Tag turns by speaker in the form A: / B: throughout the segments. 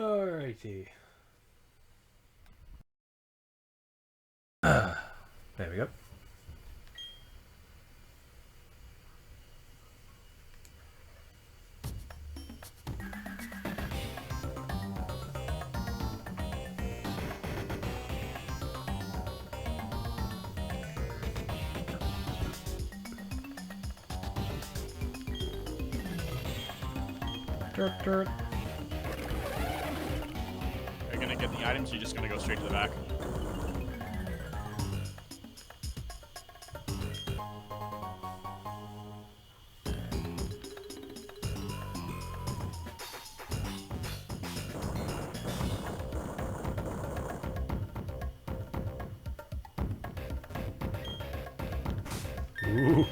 A: Alrighty. There we go. Dirt, dirt.
B: Are you gonna get the items, or are you just gonna go straight to the back?
A: Ooh.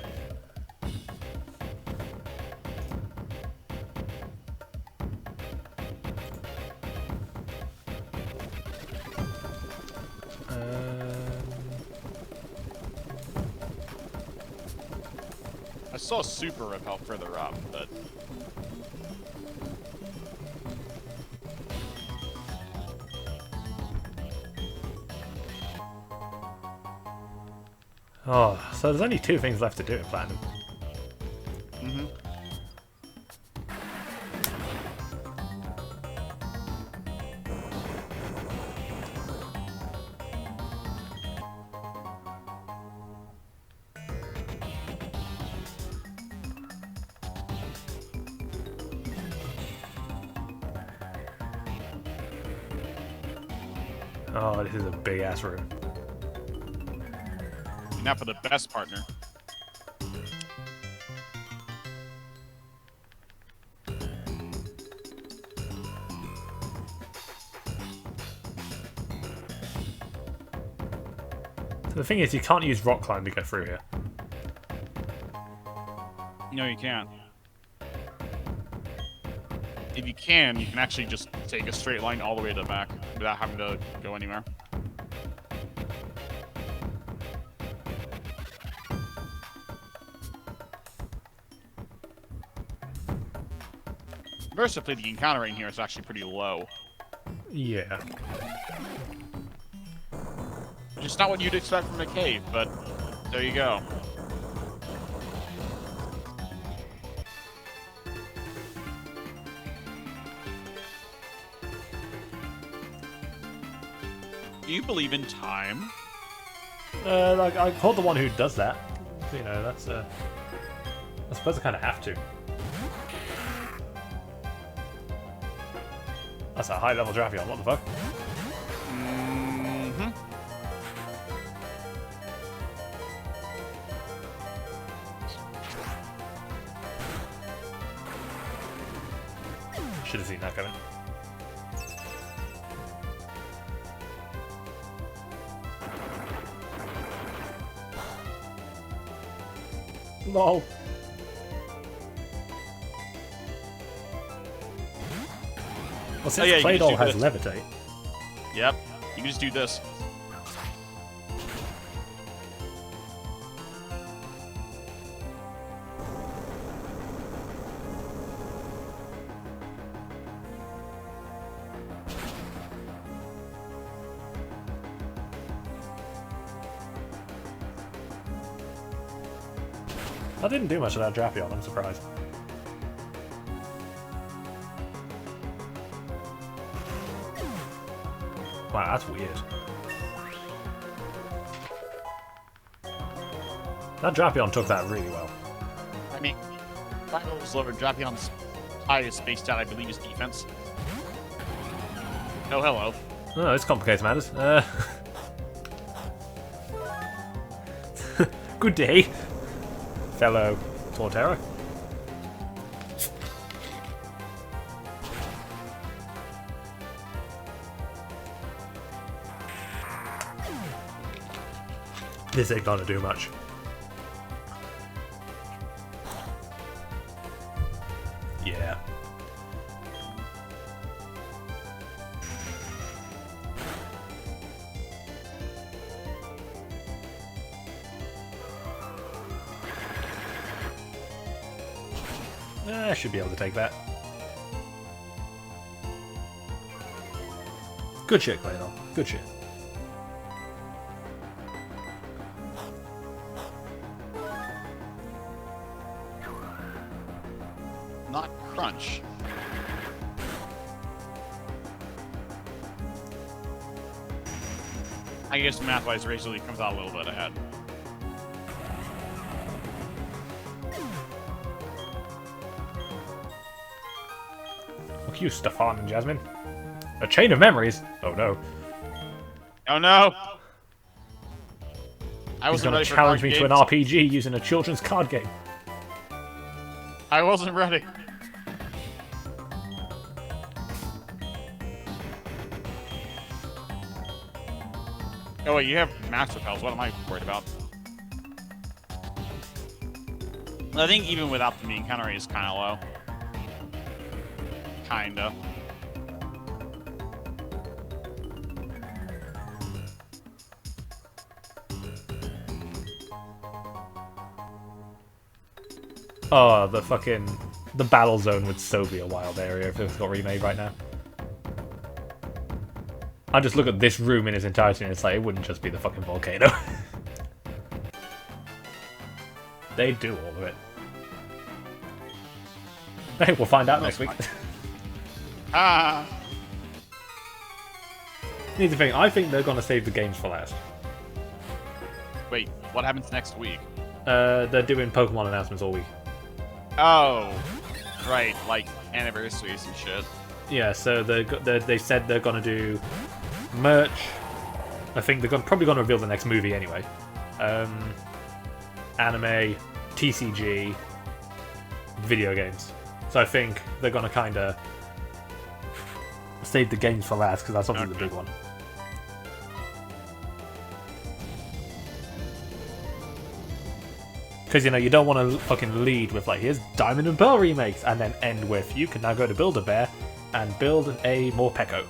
B: I saw super repel further up, but
A: Oh, so there's only two things left to do in Platinum. Oh, this is a big ass room.
B: not for the best partner.
A: So the thing is, you can't use rock climb to go through here.
B: No, you can't. If you can actually just take a straight line all the way to the back without having to go anywhere. Mercifully, the encounter rate here is actually pretty low.
A: Yeah.
B: Which is not what you'd expect from a cave, but there you go. Do you believe in time?
A: Like I called the one who does that. So, you know, that's I suppose I kind of have to. That's a high level Drapion. What the fuck?
B: Mm-hmm.
A: Should have seen that coming. Lol. Well, since
B: yeah, you can just
A: Claydol
B: do
A: has
B: this.
A: levitate.
B: Yep. You can just do this.
A: I didn't do much of that Drapion, I'm surprised. Wow, that's weird. That Drapion took that really well.
B: I mean, Finals lower Drapion's highest space stat, I believe, is defense. Oh, hello.
A: Oh, this complicates matters. Good day, fellow Torterra. This ain't gonna do much. Yeah. I should be able to take that. Good shit, Claydol. Good shit.
B: Not crunch. I guess math-wise, Razor Leaf comes out a little bit ahead.
A: Fuck you, Stefan and Jasmine. A chain of memories? Oh no.
B: Oh no! I
A: He's
B: wasn't
A: gonna
B: ready for
A: challenge
B: card
A: me to an
B: games.
A: RPG using a children's card game.
B: I wasn't ready. Oh wait, you have Master Pals. What am I worried about? I think even without the mean counter rate is kind of low. Kinda.
A: Oh, the battle zone would so be a wild area if it got remade right now. I just look at this room in its entirety and it's like, it wouldn't just be the fucking volcano. They do all of it. Hey, we'll find out next week.
B: Ah!
A: Here's the thing, I think they're gonna save the games for last.
B: Wait, what happens next week?
A: They're doing Pokemon announcements all week.
B: Oh, right, like anniversaries and shit.
A: Yeah, so they said they're gonna do merch. I think they're probably gonna reveal the next movie anyway. Anime, TCG, video games. So I think they're gonna kind of save the games for last because that's obviously the big one. Because, you know, you don't want to fucking lead with, like, here's Diamond and Pearl remakes, and then end with, you can now go to Build-A-Bear and build a Morpeko.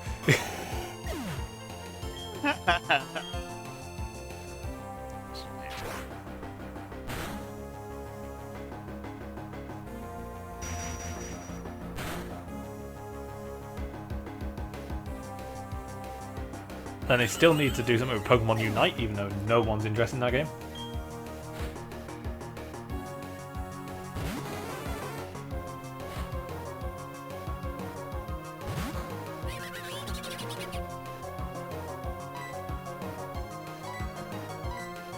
A: And they still need to do something with Pokemon Unite, even though no one's interested in that game.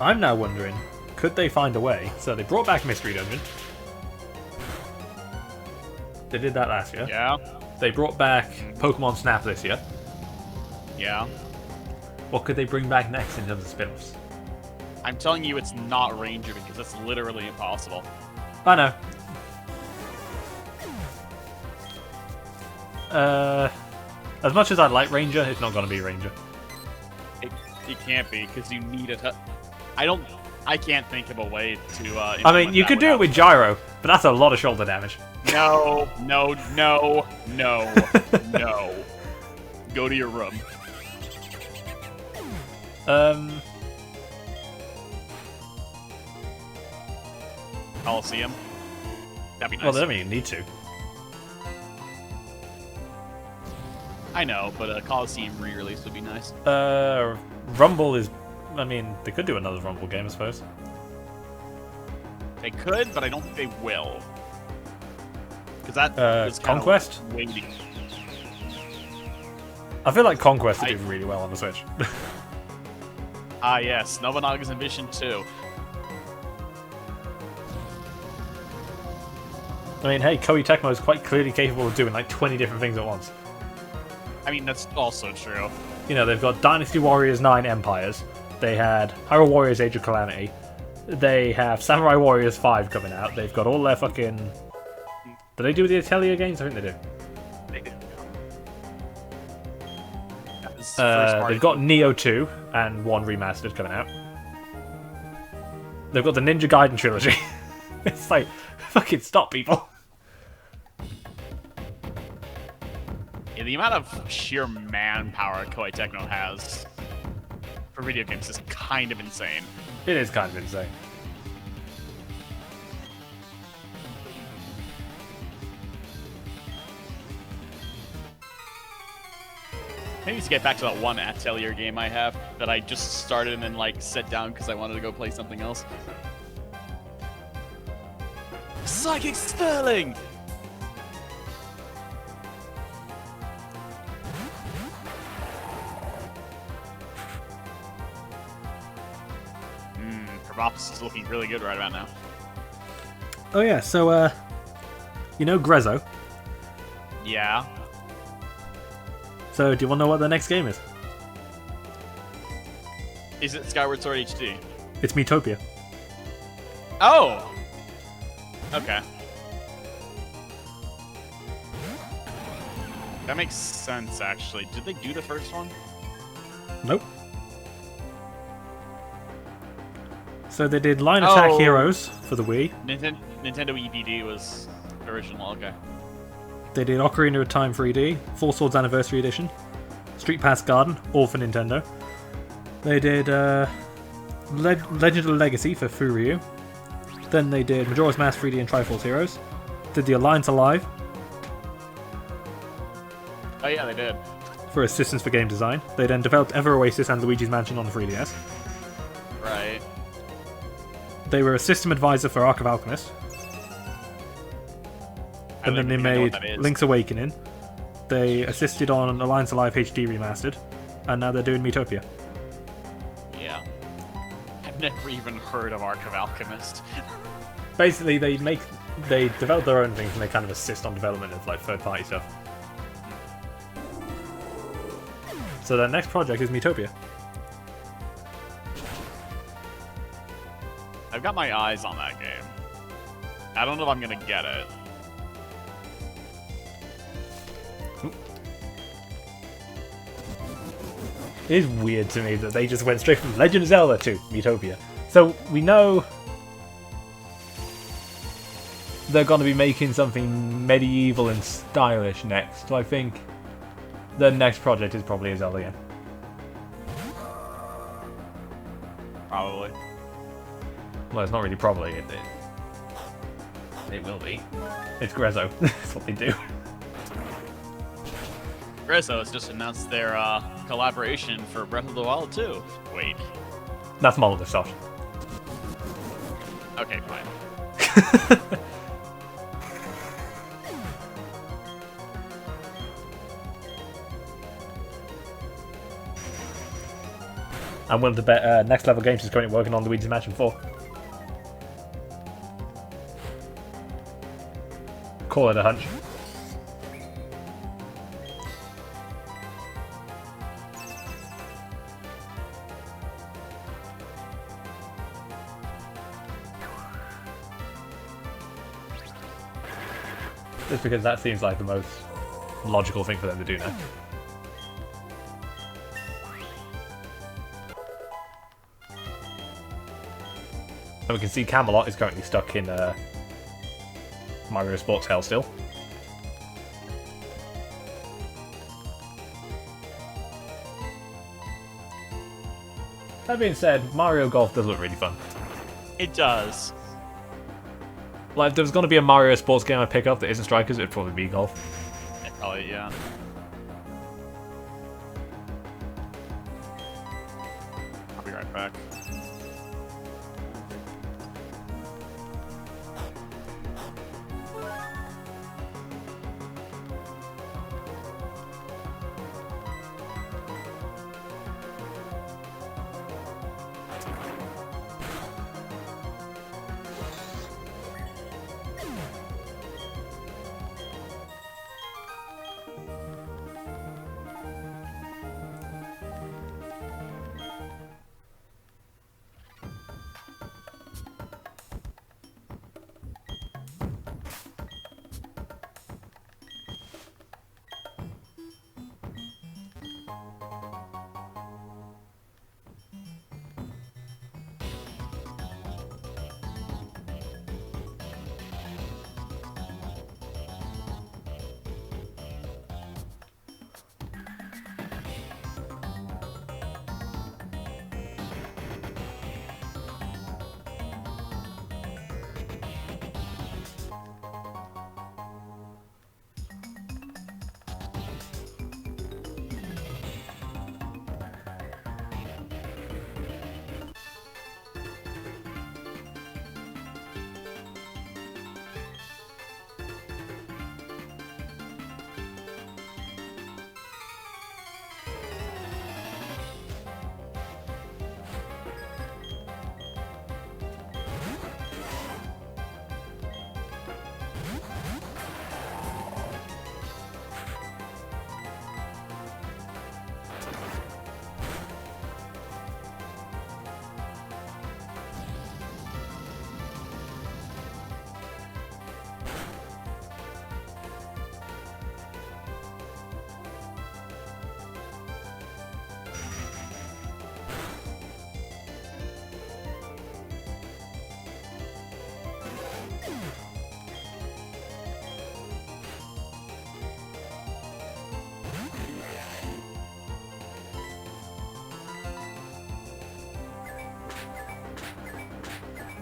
A: I'm now wondering, could they find a way? So they brought back Mystery Dungeon. They did that last year.
B: Yeah.
A: They brought back Pokemon Snap this year.
B: Yeah.
A: What could they bring back next in terms of spin-offs?
B: I'm telling you, it's not Ranger because it's literally impossible.
A: I know. As much as I like Ranger, it's not going to be Ranger.
B: It can't be because you need it. I can't think of a way to.
A: I mean, you could do it with Gyro, but that's a lot of shoulder damage.
B: No, no, no, no, no. Go to your room. Coliseum. That'd be nice.
A: Well, I mean, you need to.
B: I know, but a Coliseum re-release would be nice.
A: Rumble is... I mean, they could do another Rumble game, I suppose.
B: They could, but I don't think they will. Because that was
A: Conquest?
B: Waiting.
A: I feel like Conquest would do really well on the Switch.
B: Ah, yes. Nobunaga's Ambition 2.
A: I mean, hey, Koei Tecmo is quite clearly capable of doing like 20 different things at once.
B: I mean, that's also true.
A: You know, they've got Dynasty Warriors 9 Empires. They had Hyrule Warriors Age of Calamity. They have Samurai Warriors 5 coming out. They've got all their fucking... Do they do the Atelier games? I think they do.
B: They do.
A: They've got Neo 2 and 1 remastered coming out. They've got the Ninja Gaiden trilogy. It's like, fucking stop, people.
B: Yeah, the amount of sheer manpower Koei Tecmo has for video games is kind of insane.
A: It is kind of insane.
B: Maybe to get back to that one Atelier game I have that I just started and then like set down because I wanted to go play something else. Psychic Sterling! Kerbops is looking really good right about now.
A: Oh yeah, so you know Grezzo.
B: Yeah.
A: So do you want to know what the next game is?
B: Is it Skyward Sword HD?
A: It's Miitopia.
B: Oh! Okay. That makes sense, actually. Did they do the first one?
A: Nope. So they did Line Attack
B: Oh.
A: Heroes for the Wii.
B: Nintendo EDD was original, okay.
A: They did Ocarina of Time 3D, Four Swords Anniversary Edition, Street Pass Garden, all for Nintendo. They did Legend of Legacy for Furyu. Then they did Majora's Mask 3D and Triforce Heroes. Did the Alliance Alive
B: Oh yeah, they did.
A: for assistance for game design. They then developed Ever Oasis and Luigi's Mansion on the 3DS.
B: Right.
A: They were a system advisor for Ark of Alchemist. And then they made Link's Awakening. They assisted on Alliance Alive HD Remastered. And now they're doing Miitopia.
B: Yeah. I've never even heard of Ark of Alchemist.
A: Basically, they develop their own things and they kind of assist on development of like third-party stuff. So their next project is Miitopia.
B: I've got my eyes on that game. I don't know if I'm gonna get it.
A: It is weird to me that they just went straight from Legend of Zelda to Miitopia. So we know they're going to be making something medieval and stylish next. So I think the next project is probably a Zelda game.
B: Probably.
A: Well, it's not really probably. It will be. It's Grezzo. That's what they do.
B: Grezzo has just announced their collaboration for Breath of the Wild 2. Wait.
A: That's Monolith Soft.
B: Okay, fine.
A: And one of the next level games is currently working on Luigi's Mansion 4. Call it a hunch. Just because that seems like the most logical thing for them to do now. And we can see Camelot is currently stuck in Mario Sports Hell still. That being said, Mario Golf does look really fun.
B: It does.
A: Like, if there was going to be a Mario Sports game I'd pick up that isn't Strikers, it'd probably be Golf.
B: Probably, yeah. I'll be right back.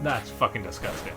A: That's fucking disgusting.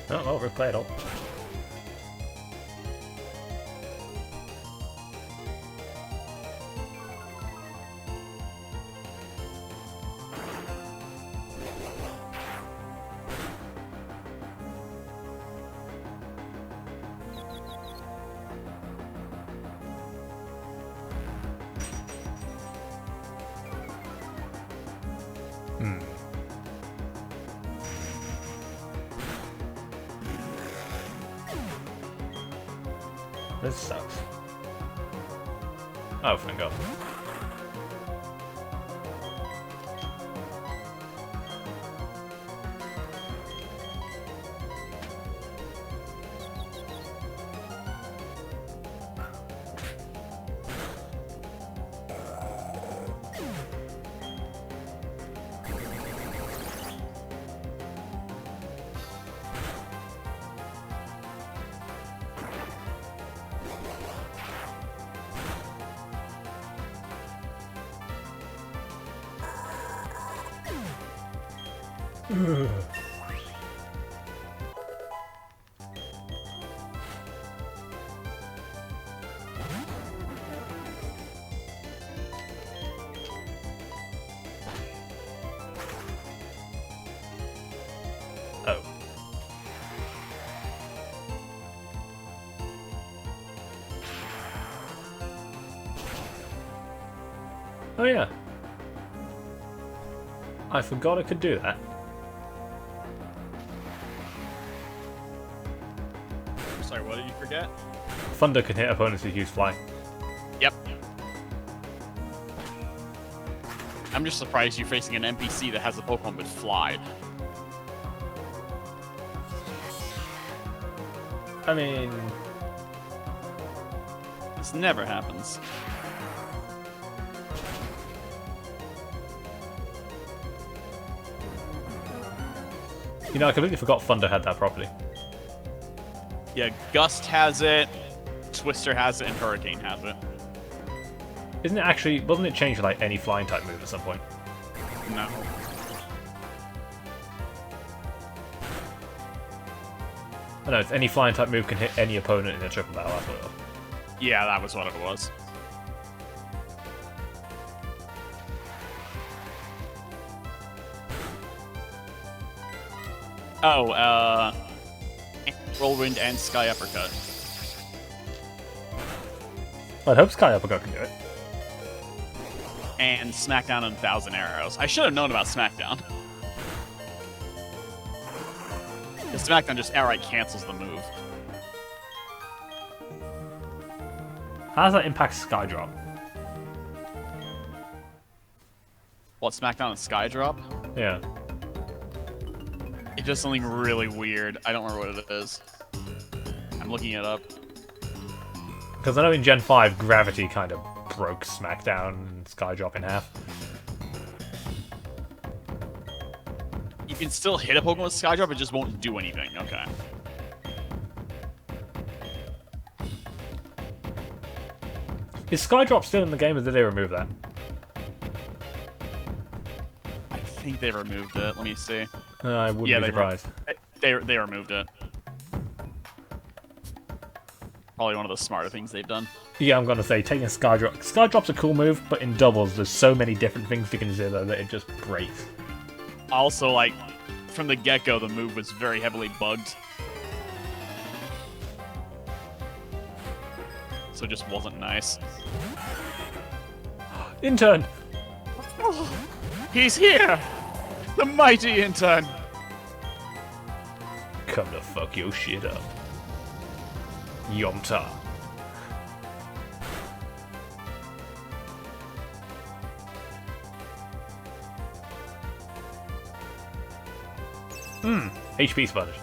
A: Oh, well, replay it all. This sucks. Oh, thank God. Oh. Oh yeah. I forgot I could do that.
B: Sorry, what did you forget?
A: Thunder can hit opponents who use fly.
B: Yep. I'm just surprised you're facing an NPC that has a Pokemon with Fly.
A: I mean...
B: This never happens.
A: You know, I completely forgot Thunder had that property.
B: Yeah, Gust has it, Twister has it, and Hurricane has it.
A: Isn't it actually... Wasn't it changed to, like, any flying type move at some point?
B: No.
A: I know, it's any flying type move can hit any opponent in a triple battle, that's what it was.
B: Yeah, that was what it was. Oh, Whirlwind and Sky Uppercut.
A: I'd hope Sky Uppercut can do it.
B: And Smackdown and 1,000 Arrows. I should have known about Smackdown. The Smackdown just outright cancels the move.
A: How does that impact Skydrop?
B: What, Smackdown and Skydrop?
A: Yeah.
B: It does something really weird. I don't remember what it is. I'm looking it up.
A: Because I know in Gen 5, Gravity kind of broke Smackdown and Skydrop in half.
B: You can still hit a Pokemon with Skydrop, it just won't do anything. Okay.
A: Is Skydrop still in the game, or did they remove that?
B: I think they removed it. Let me see.
A: I wouldn't be surprised.
B: They removed it. Probably one of the smarter things they've done.
A: Yeah, I'm gonna say taking Skydrop. Skydrop's a cool move, but in doubles, there's so many different things to consider that it just breaks.
B: Also, like, from the get-go, the move was very heavily bugged. So it just wasn't nice.
A: Intern!
B: He's here! The mighty intern!
A: Come to fuck your shit up. Yomta. HP sponge.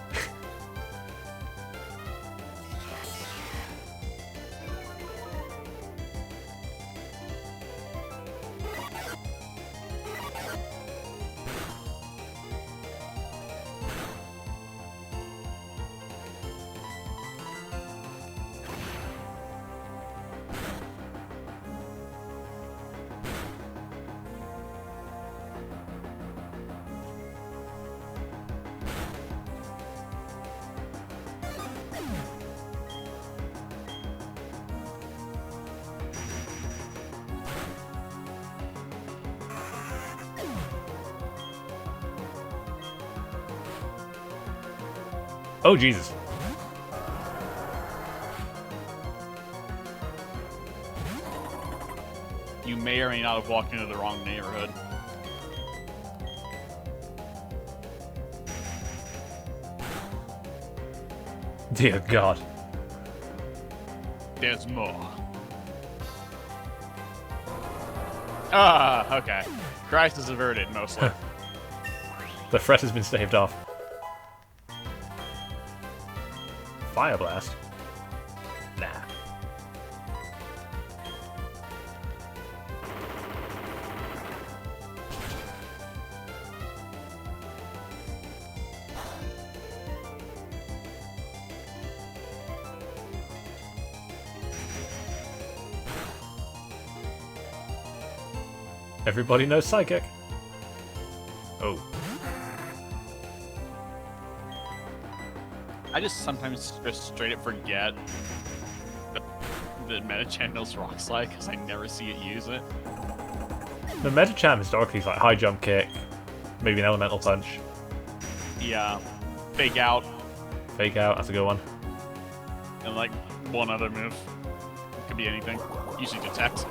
A: Oh, Jesus.
B: You may or may not have walked into the wrong neighborhood.
A: Dear God.
B: There's more. Ah, okay. Crisis averted, mostly.
A: The threat has been staved off. Fire Blast? Nah. Everybody knows Psychic. Oh.
B: I just sometimes just straight up forget the Metachan knows Rock Slide because I never see it use it.
A: The Metachan historically is like high jump kick, maybe an elemental punch.
B: Yeah. Fake out,
A: Fake out, that's a good one.
B: and like one other move. Could be anything. Usually detect.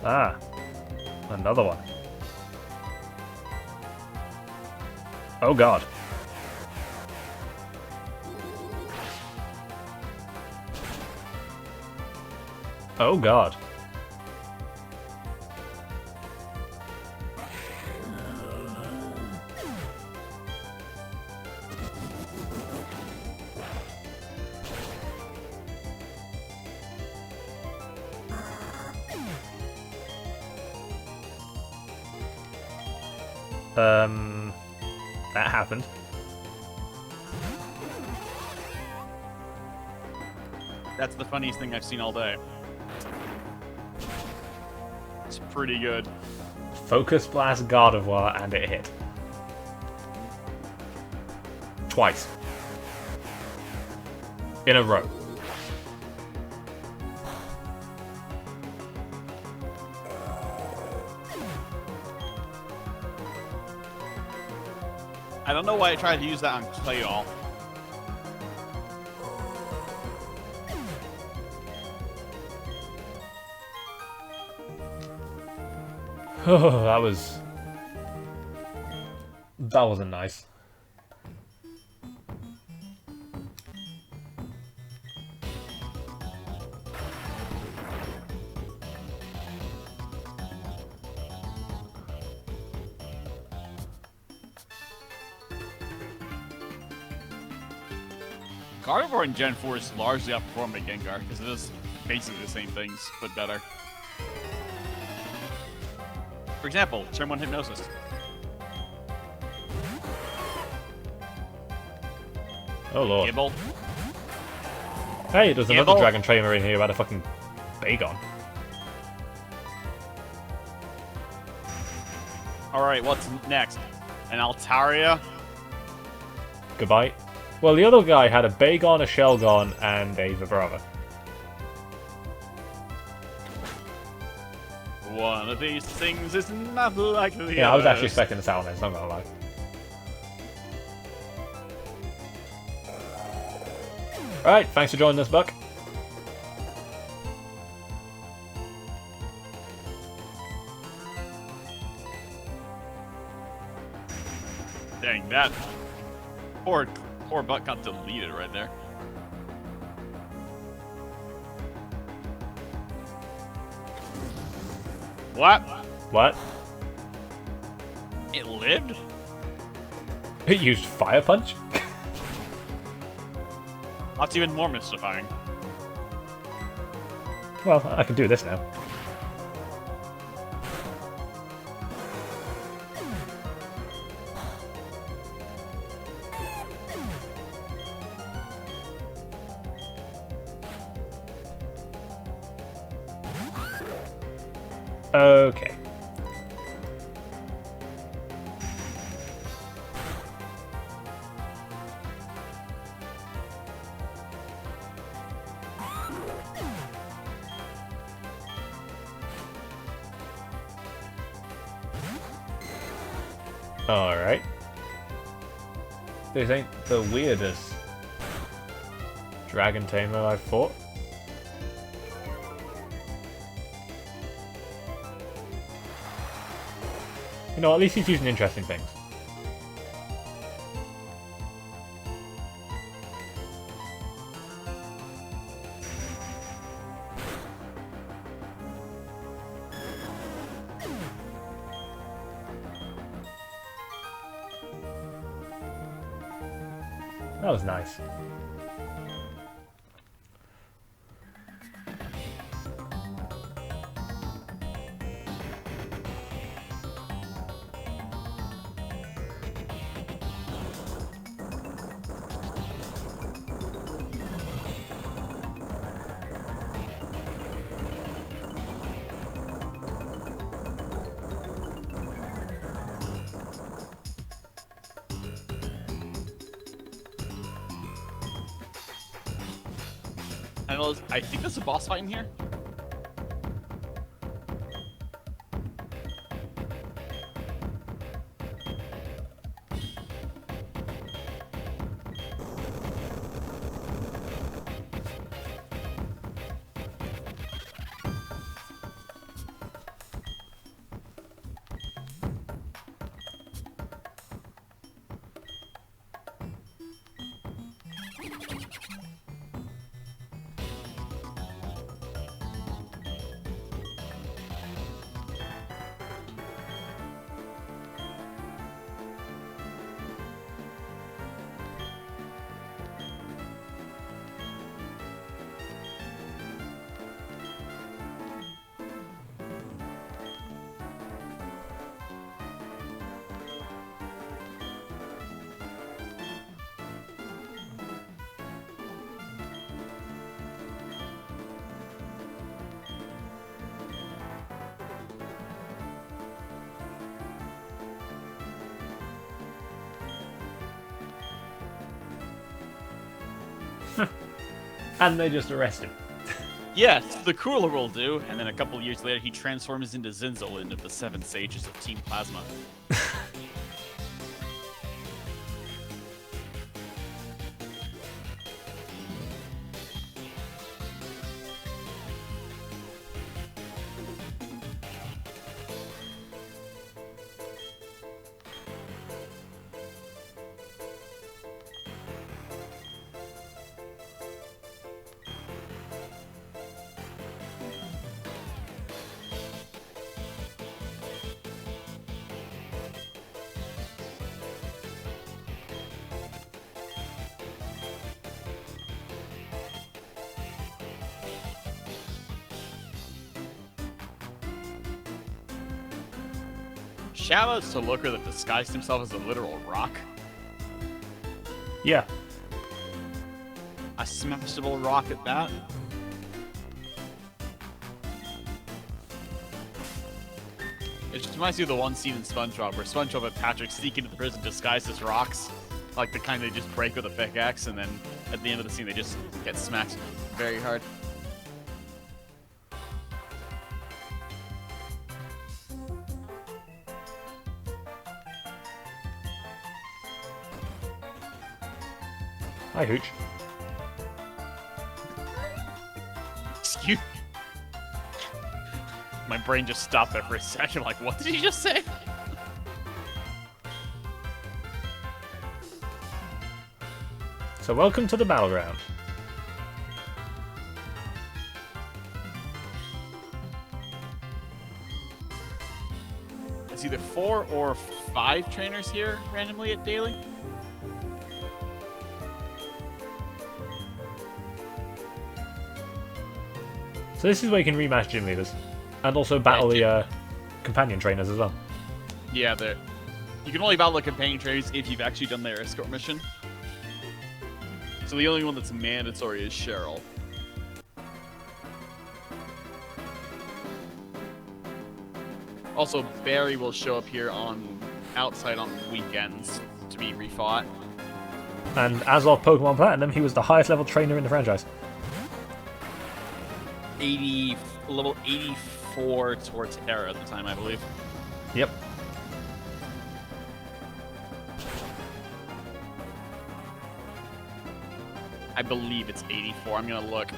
A: Ah, another one. Oh God. Oh God. That happened.
B: That's the funniest thing I've seen all day. It's pretty good.
A: Focus Blast Gardevoir and it hit. Twice. In a row.
B: I don't know why I tried to use that on Claydol.
A: Oh, that wasn't nice.
B: Gardevoir in Gen 4 is largely outperforming Gengar because it is basically the same things, but better. For example, Turn 1 Hypnosis.
A: Oh lord.
B: Gible.
A: Hey, there's another
B: Gible.
A: dragon trainer in here who had a fucking Bagon.
B: Alright, what's next? An Altaria?
A: Goodbye. Well, the other guy had a Bagon, a Shelgon, and a Vibrava.
B: One of these things is not like the
A: Yeah, I was actually
B: others.
A: expecting the Salamence, not gonna lie. Right, thanks for joining us, Buck.
B: Dang, that poor Buck got deleted right there. What?
A: What?
B: It lived?
A: It used Fire Punch?
B: That's even more mystifying.
A: Well, I can do this now. Okay. Alright. This ain't the weirdest dragon tamer I've fought. You know, at least he's using interesting things. That was nice.
B: I think there's a boss fight in here. And they just arrest him. Yes, the Cooler will do, and then a couple years later he transforms into Zinzolin of the Seven Sages of Team Plasma. Shoutouts to Looker that disguised himself as a literal rock.
A: Yeah.
B: A smashable rock at that. It just reminds me of the one scene in SpongeBob where SpongeBob and Patrick sneak into the prison disguised as rocks. Like the kind they just break with a pickaxe, and then at the end of the scene they just get smacked very hard.
A: Hi, Hooch.
B: Excuse. My brain just stopped there for a second. Like, what did he just say?
A: So welcome to the battleground.
B: It's either 4 or 5 trainers here randomly at daily.
A: So this is where you can rematch gym leaders. And also battle the companion trainers as well.
B: Yeah, you can only battle the companion trainers if you've actually done their escort mission. So the only one that's mandatory is Cheryl. Also, Barry will show up here outside on weekends to be refought.
A: And as of Pokemon Platinum, he was the highest level trainer in the franchise.
B: Level 84 towards Terra at the time, I believe.
A: Yep.
B: I believe it's 84. I'm gonna look.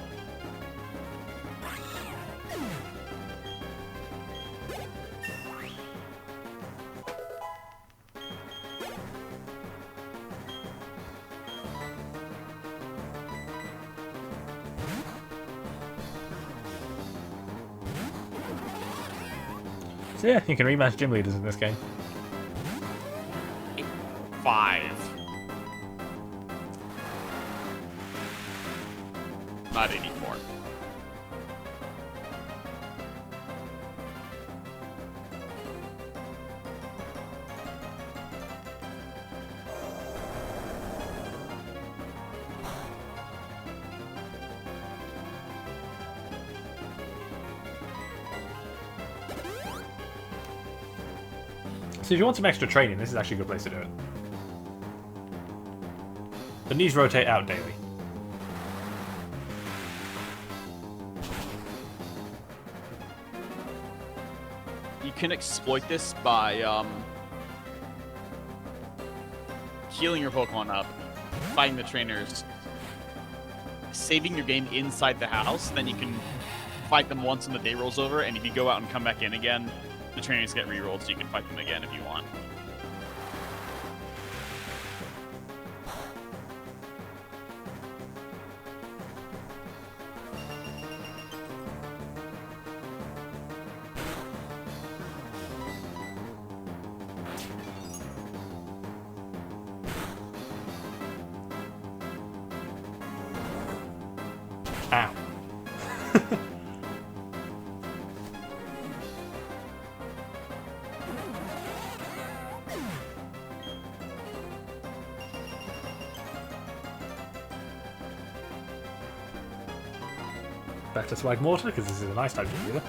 A: So yeah, you can rematch gym leaders in this game.
B: 5. Not 84.
A: So if you want some extra training, this is actually a good place to do it. The knees rotate out daily.
B: You can exploit this by healing your Pokemon up, fighting the trainers, saving your game inside the house, then you can fight them once when the day rolls over, and if you go out and come back in again, the trainers get rerolled, so you can fight them again if you want.
A: Ow. Back to Swagmortar, because this is a nice type of dealer.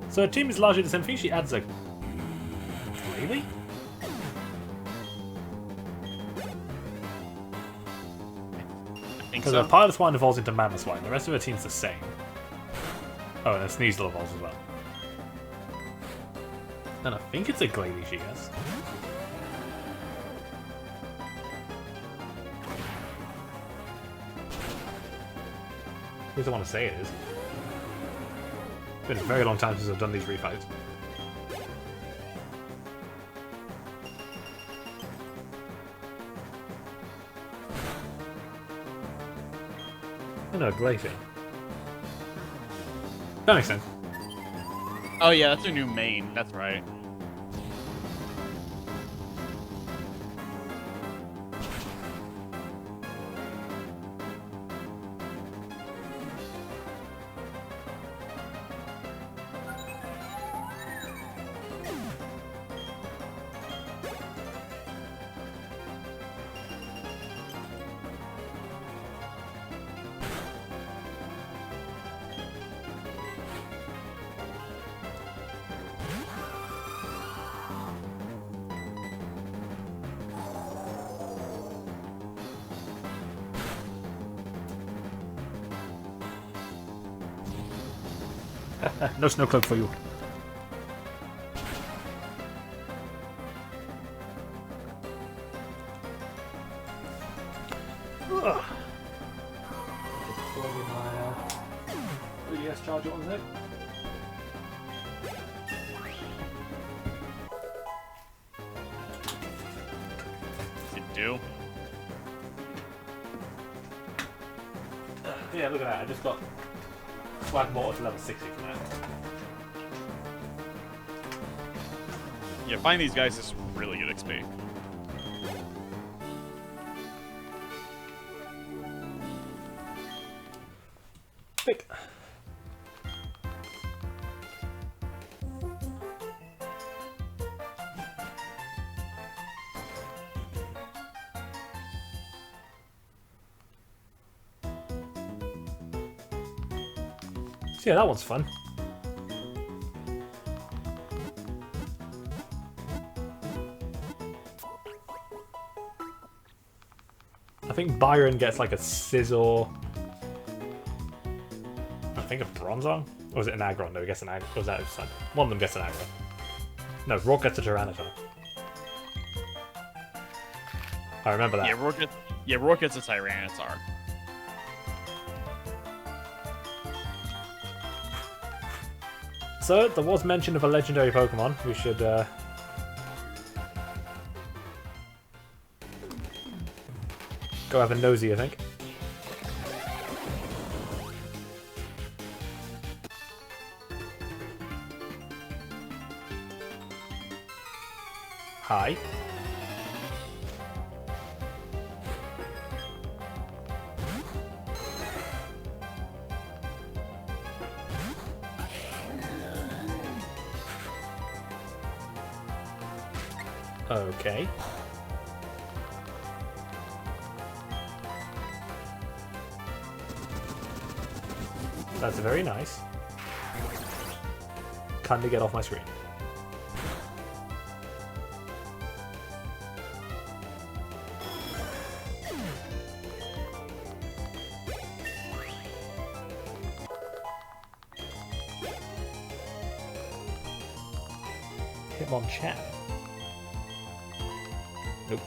A: So her team is largely the same thing. She adds a Glalie? Because
B: So.
A: a Pilot Swine evolves into Mamoswine. The rest of her team's the same. Oh, and then Sneasel evolves as well. And I think it's a Glalie she has. At least I want to say it is. It's been a very long time since I've done these refights. Oh no, Glacier. That makes sense.
B: Oh yeah, that's their new main. That's right.
A: No snow club for you. Ugh. Just plug in my 3DS charger on there.
B: Do.
A: Yeah, look at that. I just got Swag Mortar to level 60 from that.
B: Yeah, finding these guys is really good XP.
A: Quick. So yeah, that one's fun. I think Byron gets like a Scizor. I think a Bronzong? Or was it an Aggron? No, he gets an Aggron. Or was that his son? One of them gets an Aggron. No, Rock gets a Tyranitar. I remember that.
B: Rourke gets a Tyranitar.
A: So, there was mention of a legendary Pokemon. We should, go have a nosy, I think. Hi. Okay. That's very nice. Kindly get off my screen. Hitmonchan. Nope.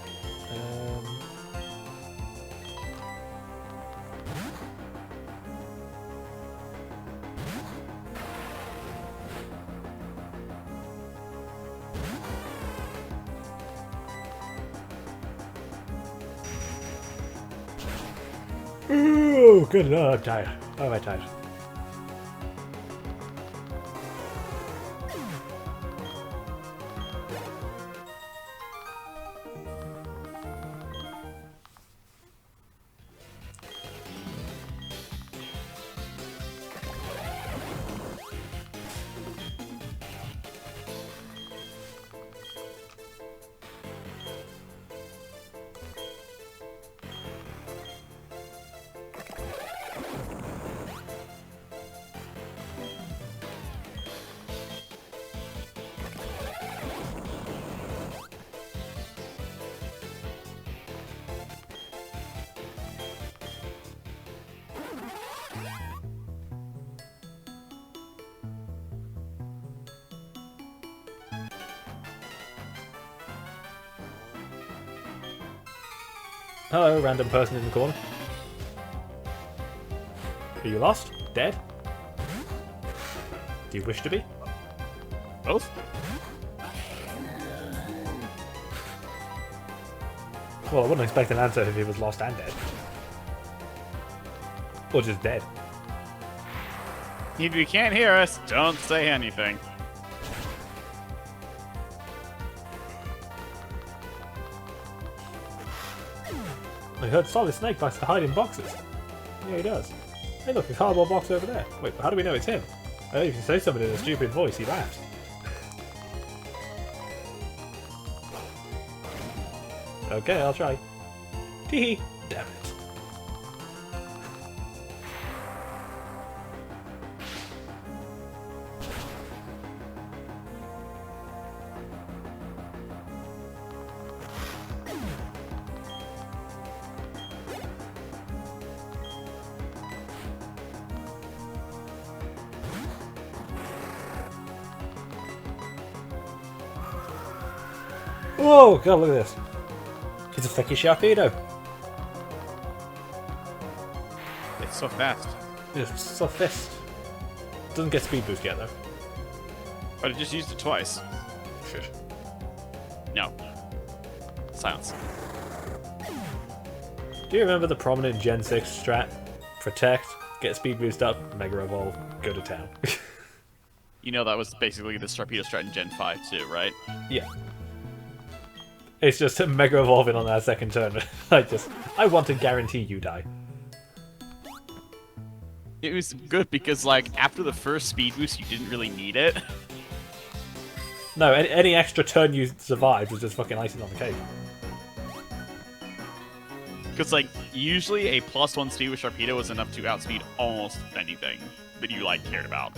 A: Ooh, good. Oh, I'm tired. Oh, am I tired? Hello, random person in the corner. Are you lost? Dead? Do you wish to be?
B: Both?
A: Well, I wouldn't expect an answer if he was lost and dead. Or just dead.
B: If you can't hear us, don't say anything.
A: I heard Solid Snake likes to hide in boxes. Yeah, he does. Hey look, a cardboard box over there. Wait, how do we know it's him? Oh, if you say something in a stupid voice, he laughs. Okay, I'll try. Teehee. Damn it. Whoa, God, look at this. It's a thicky Sharpedo.
B: It's so fast.
A: It's so fast. Doesn't get speed boost yet, though.
B: But I just used it twice.
A: Shit.
B: No. Silence.
A: Do you remember the prominent Gen 6 strat? Protect, get speed boost up, Mega Evolve, go to town.
B: You know that was basically the Sharpedo strat in Gen 5 too, right?
A: Yeah. It's just Mega Evolving on that second turn. I want to guarantee you die.
B: It was good because, like, after the first speed boost, you didn't really need it.
A: No, any extra turn you survived was just fucking icing on the cake.
B: Because, like, usually a +1 speed with Sharpedo was enough to outspeed almost anything that you, like, cared about.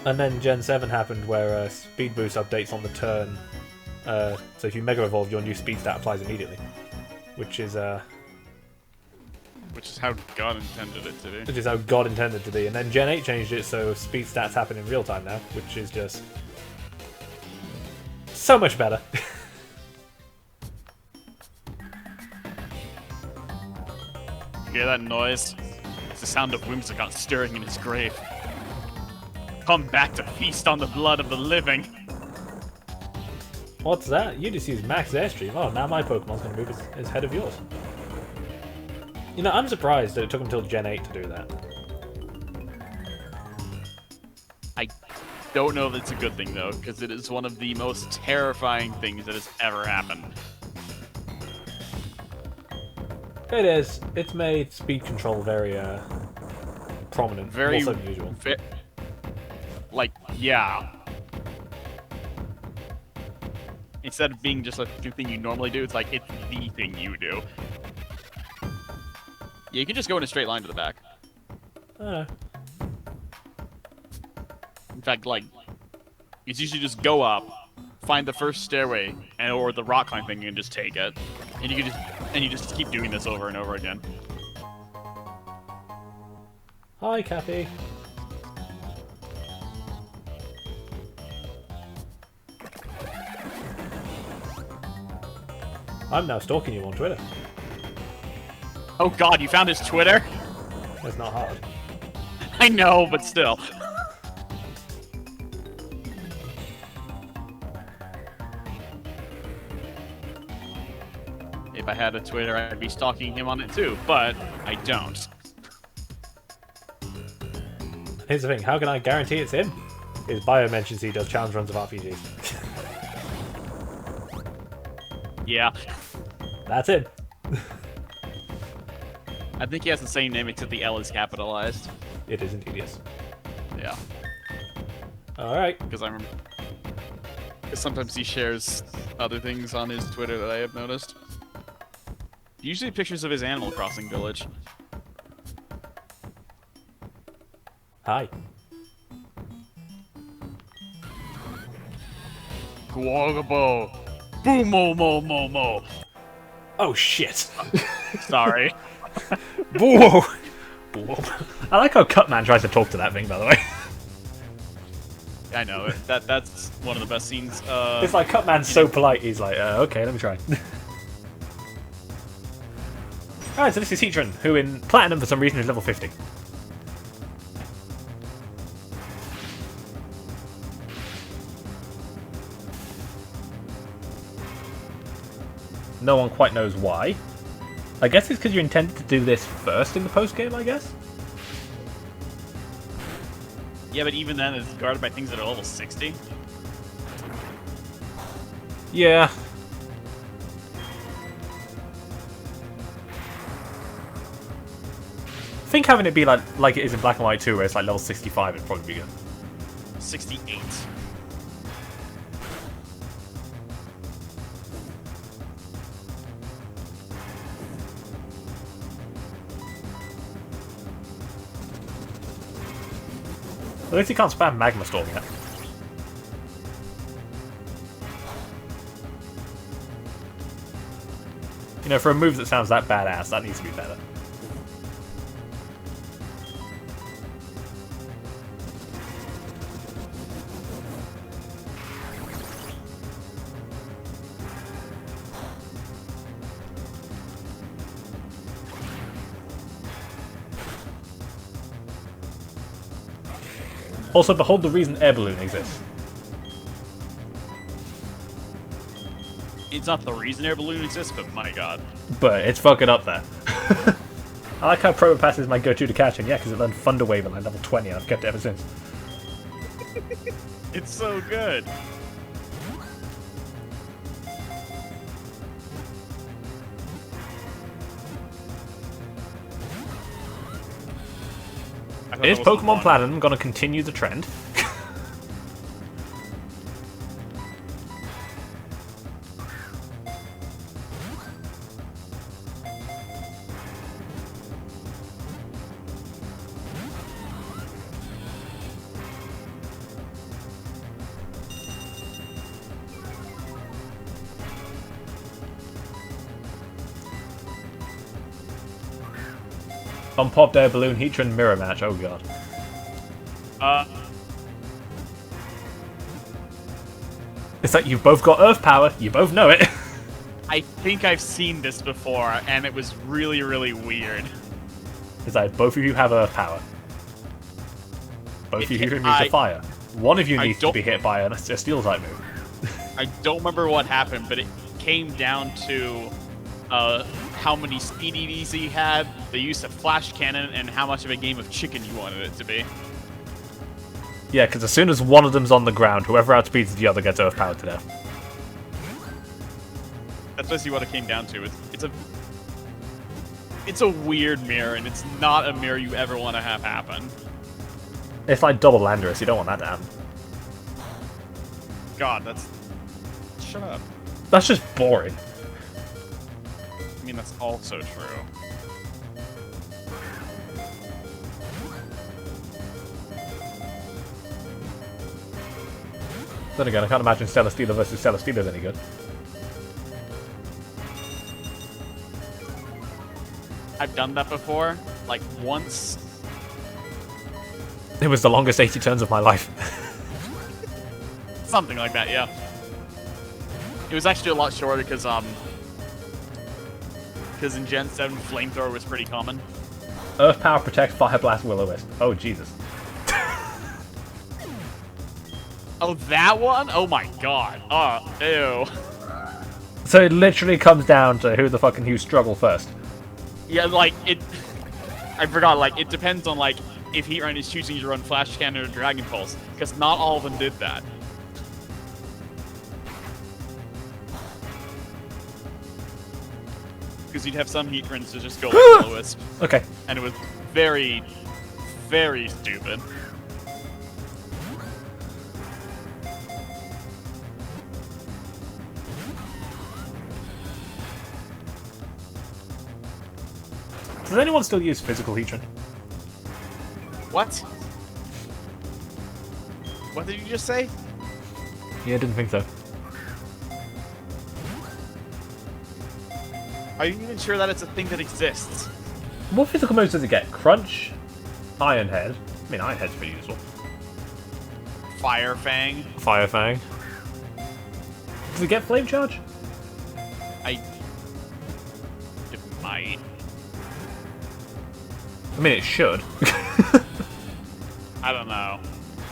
A: And then Gen 7 happened where speed boost updates on the turn. So if you Mega Evolve, your new speed stat applies immediately. Which is how
B: God intended it to be.
A: Which is how God intended to be. And then Gen 8 changed it so speed stats happen in real time now, which is just so much better.
B: You hear that noise? It's the sound of Whimsicott stirring in his grave. Come back to feast on the blood of the living.
A: What's that? You just used max airstream. Oh, now my Pokemon's going to move as ahead of yours. You know, I'm surprised that it took until Gen 8 to do that.
B: I don't know if it's a good thing, though, because it is one of the most terrifying things that has ever happened.
A: It is. It's made speed control very prominent.
B: Very
A: more so than usual.
B: Like, yeah. Instead of being just a thing you normally do, it's like, it's the thing you do. Yeah, you can just go in a straight line to the back.
A: I don't know.
B: In fact, like, it's usually just go up, find the first stairway, or the rock climb thing, and just take it. And you just keep doing this over and over again.
A: Hi, Cappy. I'm now stalking you on Twitter.
B: Oh god, you found his Twitter?
A: That's not hard.
B: I know, but still. If I had a Twitter, I'd be stalking him on it too, but I don't.
A: Here's the thing, how can I guarantee it's him? His bio mentions he does challenge runs of RPGs.
B: Yeah.
A: That's it.
B: I think he has the same name except the L is capitalized.
A: It is indeed, yes.
B: Yeah.
A: Alright.
B: Because I remember... Because sometimes he shares other things on his Twitter that I have noticed. Usually pictures of his Animal Crossing village.
A: Hi.
B: Guagabo. Boo-mo-mo-mo-mo.
A: Oh shit.
B: Sorry.
A: Whoa. I like how Cutman tries to talk to that thing, by the way.
B: I know. That's one of the best scenes.
A: It's like Cutman's so polite, he's like, okay, let me try. Alright, so this is Heatran, who in Platinum for some reason is level 50. No one quite knows why. I guess it's because you intended to do this first in the post-game, I guess?
B: Yeah, but even then, it's guarded by things that are level 60.
A: Yeah. I think having it be like it is in Black and White 2, where it's like level 65, would probably be good.
B: 68.
A: At least you can't spam Magma Storm yet. You know, for a move that sounds that badass, that needs to be better. Also, behold the reason Air Balloon exists.
B: It's not the reason Air Balloon exists, but my god.
A: But it's fucking up there. I like how Probopass is my go-to to catching, yeah, because it learned Thunder Wave at like level 20 and I've kept it ever since.
B: It's so good.
A: Is Pokemon Platinum going to continue the trend? Unpopped Air Balloon Heatran mirror match. Oh god. It's like you've both got Earth power. You both know it.
B: I think I've seen this before, and it was really, really weird.
A: It's like both of you have Earth power. Both of you are immune to fire. One of you needs to be hit by a Steel type move.
B: I don't remember what happened, but it came down to how many speed EDs he had, the use of Flash Cannon, and how much of a game of chicken you wanted it to be.
A: Yeah, because as soon as one of them's on the ground, whoever outspeeds the other gets Earth powered to death.
B: That's basically what it came down to. It's a weird mirror, and it's not a mirror you ever want to have happen.
A: It's like double Landorus, you don't want that to happen.
B: God, that's... Shut up.
A: That's just boring.
B: I mean, that's also true.
A: Then again, I can't imagine Celesteela versus Celesteela's any good.
B: I've done that before, like once.
A: It was the longest 80 turns of my life.
B: Something like that, yeah. It was actually a lot shorter because in Gen 7, Flamethrower was pretty common.
A: Earth Power Protect, Fire Blast, Will-O-Wisp. Oh, Jesus.
B: Oh, that one? Oh my god. Oh, ew.
A: So it literally comes down to who the fucking Hughes struggle first.
B: Yeah, like, I forgot, like, it depends on, like, if Heatran is choosing to run Flash Cannon or Dragon Pulse, because not all of them did that. Because you'd have some Heatrans to just go like Will-O-Wisp.
A: Okay.
B: And it was very, very stupid.
A: Does anyone still use physical Heatran?
B: What? What did you just say?
A: Yeah, I didn't think so.
B: Are you even sure that it's a thing that exists?
A: What physical moves does it get? Crunch? Iron Head? I mean, Iron Head's pretty useful.
B: Fire Fang?
A: Fire Fang. Does it get Flame Charge?
B: It might.
A: I mean, it should.
B: I don't know.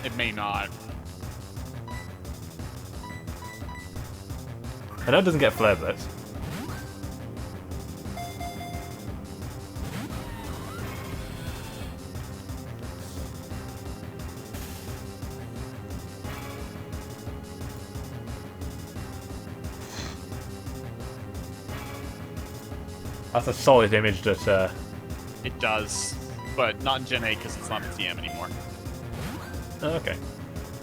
B: It may not.
A: I know it doesn't get Flare Blitz. That's a solid image that,
B: It does, but not in Gen 8 because it's not a TM anymore.
A: Oh, okay.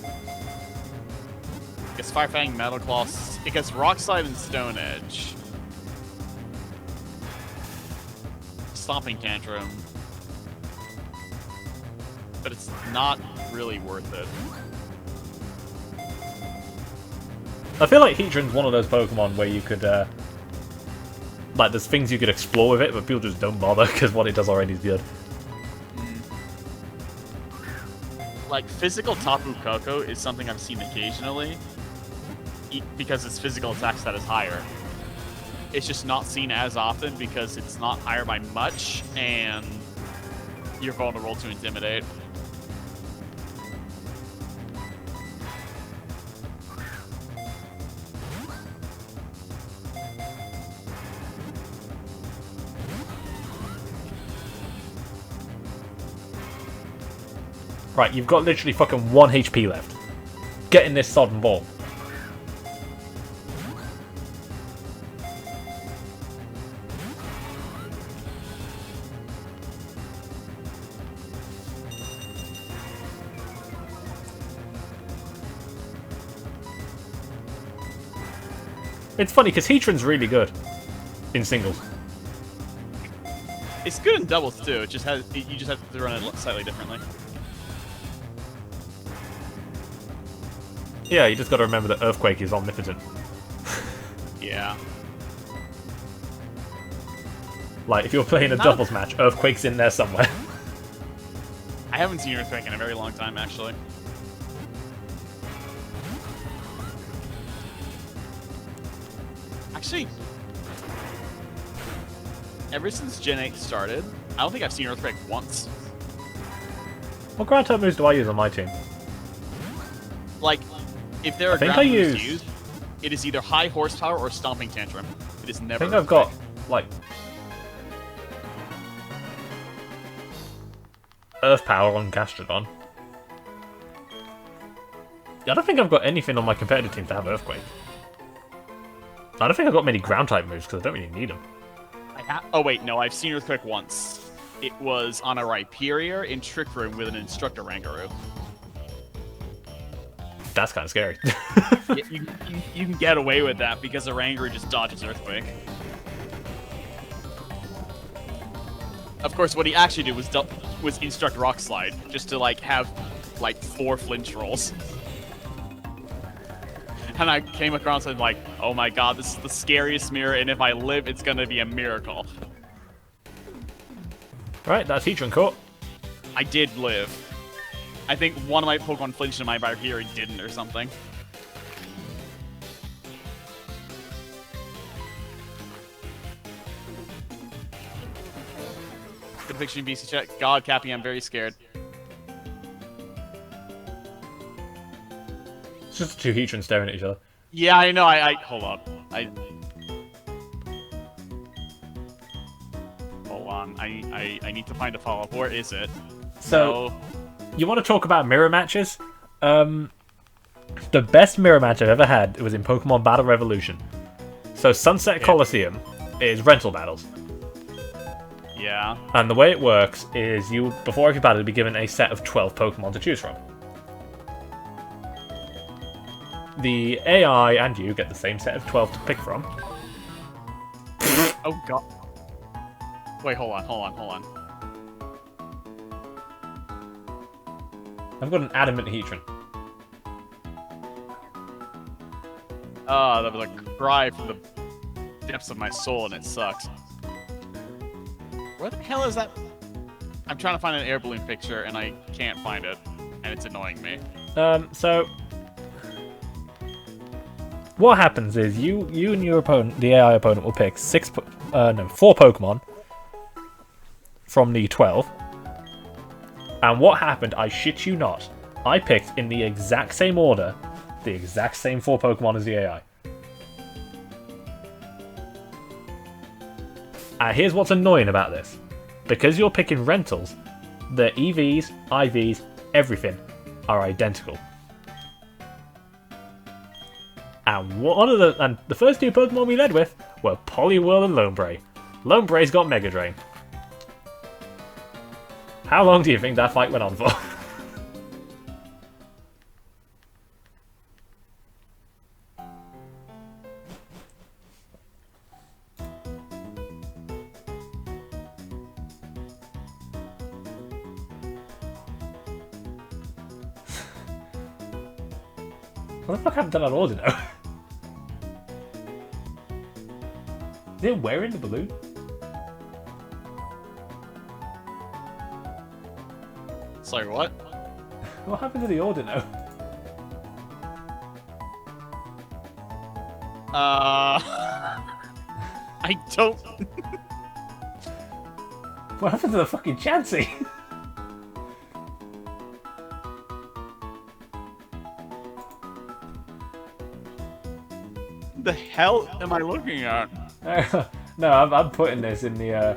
B: It gets Fire Fang, Metal Claw, it gets Rock Slide and Stone Edge. Stomping Tantrum. But it's not really worth it.
A: I feel like Heatran's one of those Pokemon where you could, like, there's things you could explore with it, but people just don't bother because what it does already is good.
B: Like, physical Tapu Koko is something I've seen occasionally, because its physical attack stat is higher. It's just not seen as often because it's not higher by much, and you're vulnerable to Intimidate.
A: Right, you've got literally fucking 1 HP left. Get in this sodden ball. It's funny because Heatran's really good in singles.
B: It's good in doubles too. It just has you just have to run it slightly differently.
A: Yeah, you just got to remember that Earthquake is omnipotent.
B: Yeah.
A: Like, if you're playing a doubles match, Earthquake's in there somewhere.
B: I haven't seen Earthquake in a very long time, actually. Actually, ever since Gen 8 started, I don't think I've seen Earthquake once.
A: What ground type moves do I use on my team?
B: Like, if there are
A: think
B: ground
A: I
B: moves to
A: use-
B: use, it is either High Horsepower or Stomping Tantrum. It is
A: I
B: never
A: think I've got,
B: Earthquake.
A: like... Earth Power on Gastrodon. I don't think I've got anything on my competitive team to have Earthquake. I don't think I've got many ground type moves because I don't really need them.
B: Oh wait, no, I've seen Earthquake once. It was on a Rhyperior in Trick Room with an Instructor Rangaroo.
A: That's kind of scary.
B: you can get away with that because the Rangaroo just dodges Earthquake. Of course, what he actually did was instruct Rock Slide, just to like have like 4 flinch rolls. And I came across and like, oh my god, this is the scariest mirror, and if I live, it's gonna be a miracle.
A: Right, that's Heatran caught.
B: I did live. I think one of my Pokemon flinched and my Valkyrie didn't or something. Good picture in BC chat. God, Cappy, I'm very scared.
A: It's just the two Heatrans staring at each other.
B: Yeah, I know. I hold up. Hold on. I need to find a follow-up. Where is it?
A: So,
B: No.
A: you want to talk about mirror matches? The best mirror match I've ever had was in Pokemon Battle Revolution. So Sunset Coliseum is rental battles.
B: Yeah.
A: And the way it works is you, before every battle, you'll be given a set of 12 Pokemon to choose from. The AI and you get the same set of 12 to pick from.
B: Oh god. Wait, hold on.
A: I've got an Adamant Heatran.
B: Ah, that was a cry from the depths of my soul, and it sucks. Where the hell is that? I'm trying to find an air balloon picture, and I can't find it, and it's annoying me.
A: So what happens is you and your opponent, the AI opponent, will pick 4 Pokemon from the 12. And what happened, I shit you not, I picked in the exact same order, the exact same 4 Pokemon as the AI. Here's what's annoying about this. Because you're picking rentals, the EVs, IVs, everything are identical. And the first 2 Pokemon we led with were Poliwhirl and Lonebray. Lonebre's got Mega Drain. How long do you think that fight went on for? What the fuck happened to that Ordino? Is it wearing the balloon?
B: Sorry, what?
A: What happened to the Ordino?
B: I don't...
A: What happened to the fucking Chansey?
B: The hell am I looking at?
A: No, I'm putting this in the.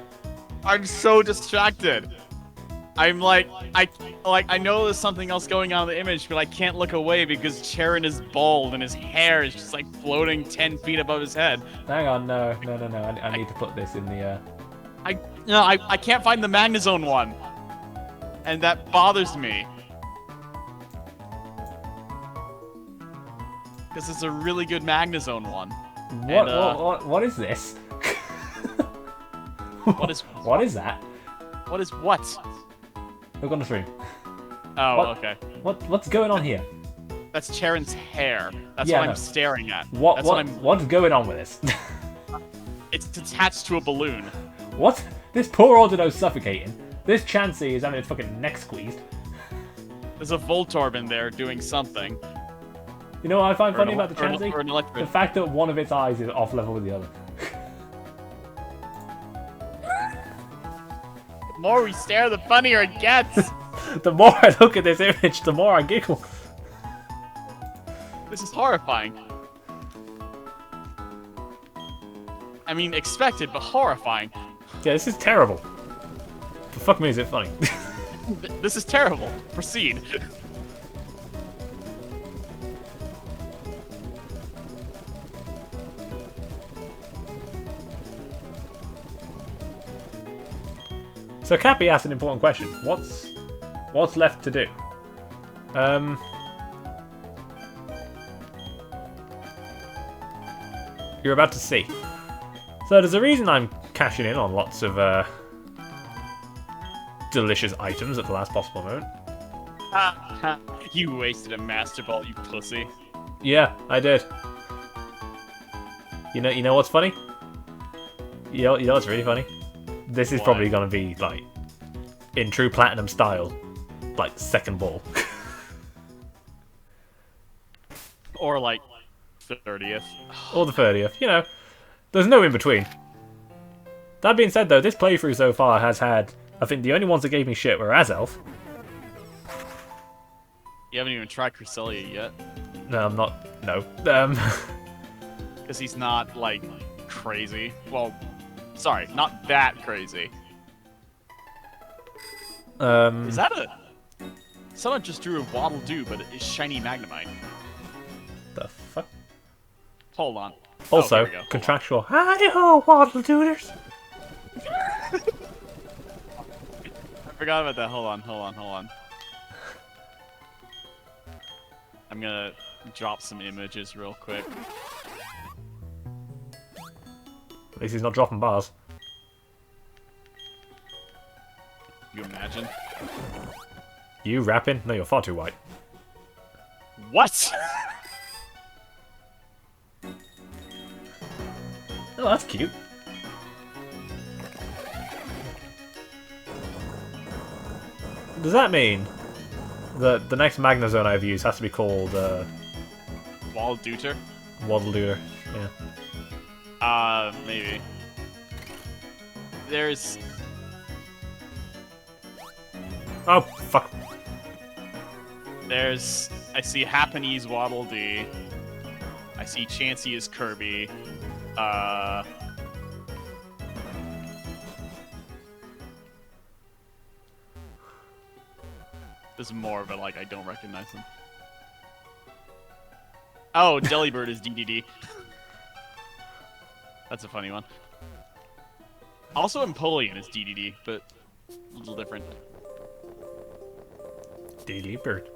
B: I'm so distracted. I'm like, I know there's something else going on in the image, but I can't look away because Charon is bald and his hair is just like floating 10 feet above his head.
A: Hang on, no. I need to put this in the.
B: I can't find the Magnezone one, and that bothers me. Because it's a really good Magnezone one.
A: What is this?
B: What is
A: What is that?
B: What is what?
A: Look on the screen.
B: Oh,
A: What?
B: okay.
A: What's going on here?
B: That's Charon's hair. That's
A: Yeah,
B: what
A: no.
B: I'm staring at.
A: What's
B: I'm.
A: going on with this?
B: It's attached to a balloon.
A: What? This poor Ordino's suffocating. This Chansey is having its fucking neck squeezed.
B: There's a Voltorb in there doing something.
A: You know what I find
B: Or an
A: funny about the
B: ele- or an-
A: Chansey?
B: or an Electrid.
A: The fact that one of its eyes is off level with the other.
B: The more we stare, the funnier it gets.
A: The more I look at this image, the more I giggle.
B: This is horrifying. I mean, expected, but horrifying.
A: Yeah, this is terrible. The fuck me is it funny?
B: This is terrible. Proceed.
A: So Cappy asked an important question. What's left to do? You're about to see. So there's a reason I'm cashing in on lots of delicious items at the last possible moment.
B: You wasted a Master Ball, you pussy.
A: Yeah, I did. You know what's funny? You know what's really funny? This is
B: What?
A: probably gonna be like, in true Platinum style, like second ball.
B: Or like 30th.
A: Or the 30th. You know, there's no in between. That being said, though, this playthrough so far has had, I think the only ones that gave me shit were Azelf.
B: You haven't even tried Cresselia yet.
A: No, I'm not. No.
B: Because he's not, like, crazy. Well, sorry, not that crazy. Is that a... Someone just drew a Waddle Doo, but it's shiny Magnemite.
A: The fuck?
B: Hold on.
A: Also,
B: here we go. Hold on.
A: contractual. Hi-ho, Waddle Dooders.
B: I forgot about that. Hold on. I'm gonna drop some images real quick.
A: At least he's not dropping bars.
B: You imagine?
A: You rapping? No, you're far too white.
B: What?
A: Oh, that's cute. Does that mean that the next Magnezone I've used has to be called
B: Wall Dooter?
A: Waddle Dooter? Yeah.
B: Maybe. There's...
A: Oh, fuck.
B: There's... I see Happinese Waddle Dee. I see Chansey as Kirby. There's more, but like I don't recognize them. Oh, Delibird is DDD. That's a funny one. Also, Empoleon is DDD, but a little different.
A: Delibird.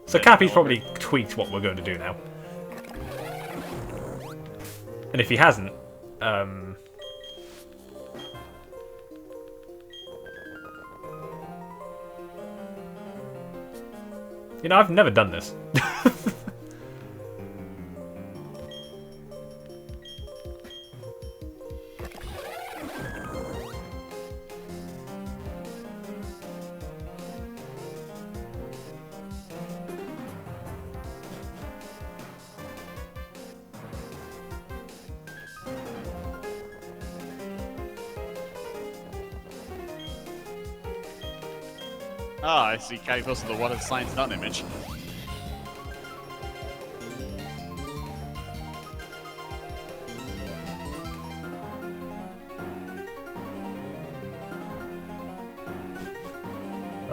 A: So Cappy's probably tweaked what we're going to do now. And if he hasn't, you know, I've never done this.
B: Ah, I see Caddy posted the What is Science Done image.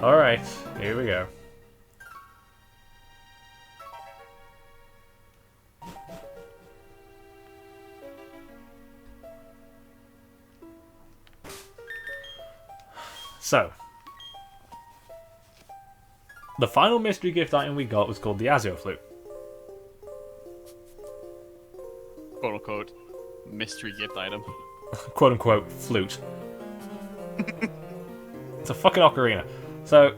A: Alright, here we go. So, the final mystery gift item we got was called the Azure Flute.
B: Quote unquote mystery gift item.
A: Quote unquote flute. It's a fucking ocarina. So,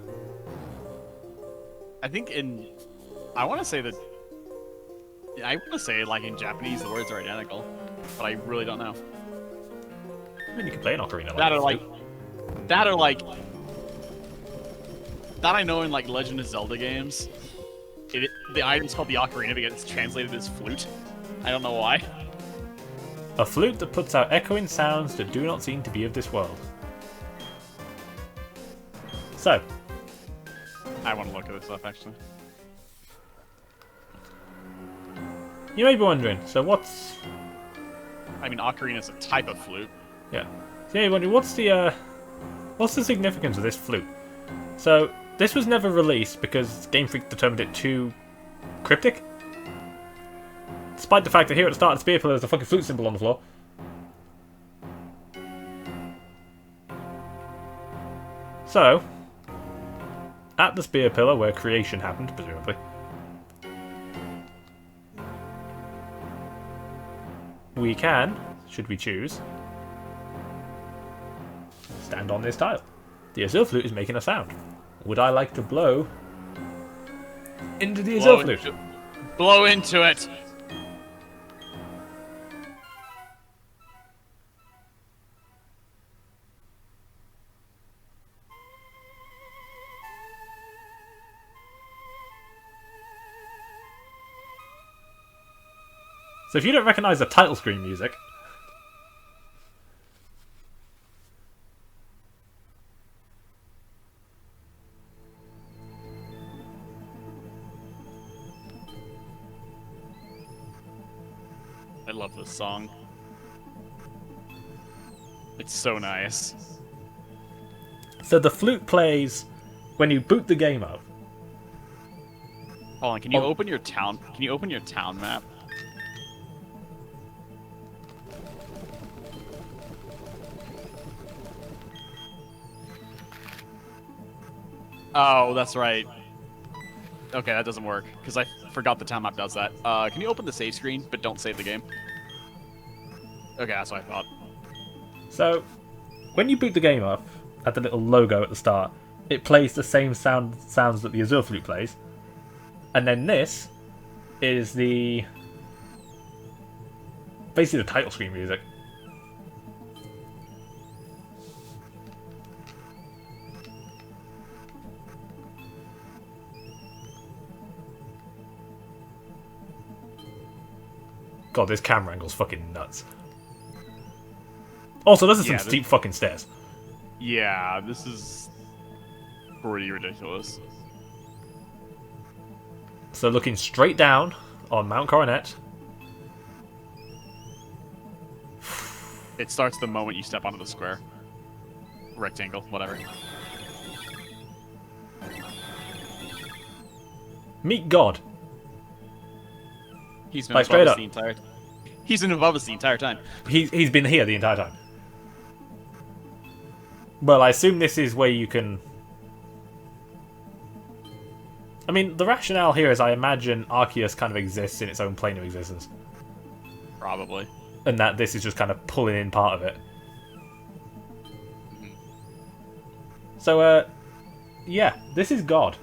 B: I think I want to say like in Japanese the words are identical, but I really don't know.
A: I mean, you can play an ocarina
B: That
A: this,
B: are
A: too.
B: that I know in like Legend of Zelda games. The item's called the ocarina because it's translated as flute. I don't know why.
A: A flute that puts out echoing sounds that do not seem to be of this world. So,
B: I want to look at this up actually.
A: you may be wondering, so what's...
B: I mean, ocarina is a type of flute.
A: Yeah. So you're wondering, what's the significance of this flute? So, this was never released because Game Freak determined it too cryptic. Despite the fact that here at the start of the spear pillar there's a fucking flute symbol on the floor. So, at the spear pillar where creation happened, presumably, we can, should we choose, stand on this tile. The Azure Flute is making a sound. Would I like to blow into the Azure Flute?
B: Blow into it.
A: So if you don't recognise the title screen music,
B: I love this song. It's so nice.
A: so the flute plays when you boot the game up.
B: Hold on, can you open your town? Can you open your town map? Oh, that's right. Okay, that doesn't work, because I forgot the town map does that. Can you open the save screen, but don't save the game? Okay, that's what I thought.
A: So, when you boot the game up, at the little logo at the start, it plays the same sounds that the Azure Flute plays. And then this is basically the title screen music. God, this camera angle's fucking nuts. Also, this is some steep fucking stairs.
B: Yeah, this is pretty ridiculous.
A: So looking straight down on Mount Coronet.
B: It starts the moment you step onto the square. Rectangle, whatever.
A: Meet God.
B: He's been
A: Like,
B: above
A: straight
B: us
A: up.
B: the entire He's been above us the entire time.
A: He's been here the entire time. Well, I assume this is where you can... I mean, the rationale here is I imagine Arceus kind of exists in its own plane of existence.
B: Probably.
A: And that this is just kind of pulling in part of it. So, yeah, this is God.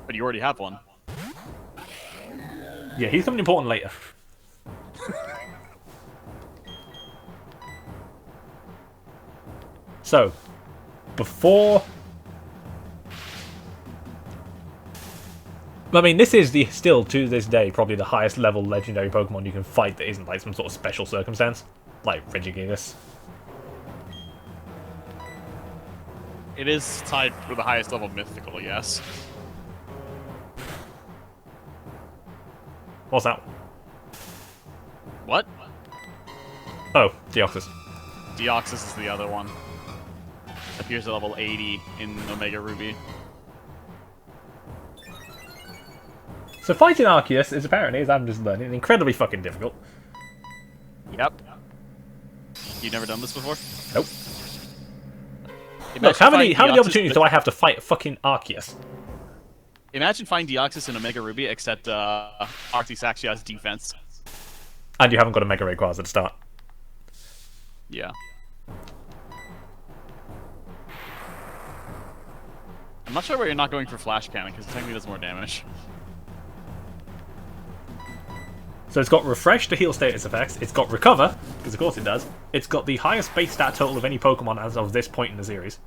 B: But you already have one.
A: Yeah, he's something important later. So, before... I mean, this is still, to this day, probably the highest level legendary Pokemon you can fight that isn't like some sort of special circumstance. Like Regigigas.
B: It is tied for the highest level mythical, yes.
A: What's that?
B: What?
A: Oh, Deoxys.
B: Deoxys is the other one. Appears at level 80 in Omega Ruby.
A: So fighting Arceus is apparently, as I'm just learning, incredibly fucking difficult.
B: Yep. You've never done this before?
A: Nope.
B: Imagine
A: Look, how many
B: fighting Deoxys,
A: opportunities do I have to fight fucking Arceus?
B: Imagine finding Deoxys in Omega Ruby, except Arceus actually has defense.
A: And you haven't got a Mega Rayquaza at the start.
B: Yeah. I'm not sure why you're not going for Flash Cannon, because it technically does more damage.
A: So it's got Refresh to heal status effects, it's got Recover, because of course it does, it's got the highest base stat total of any Pokemon as of this point in the series.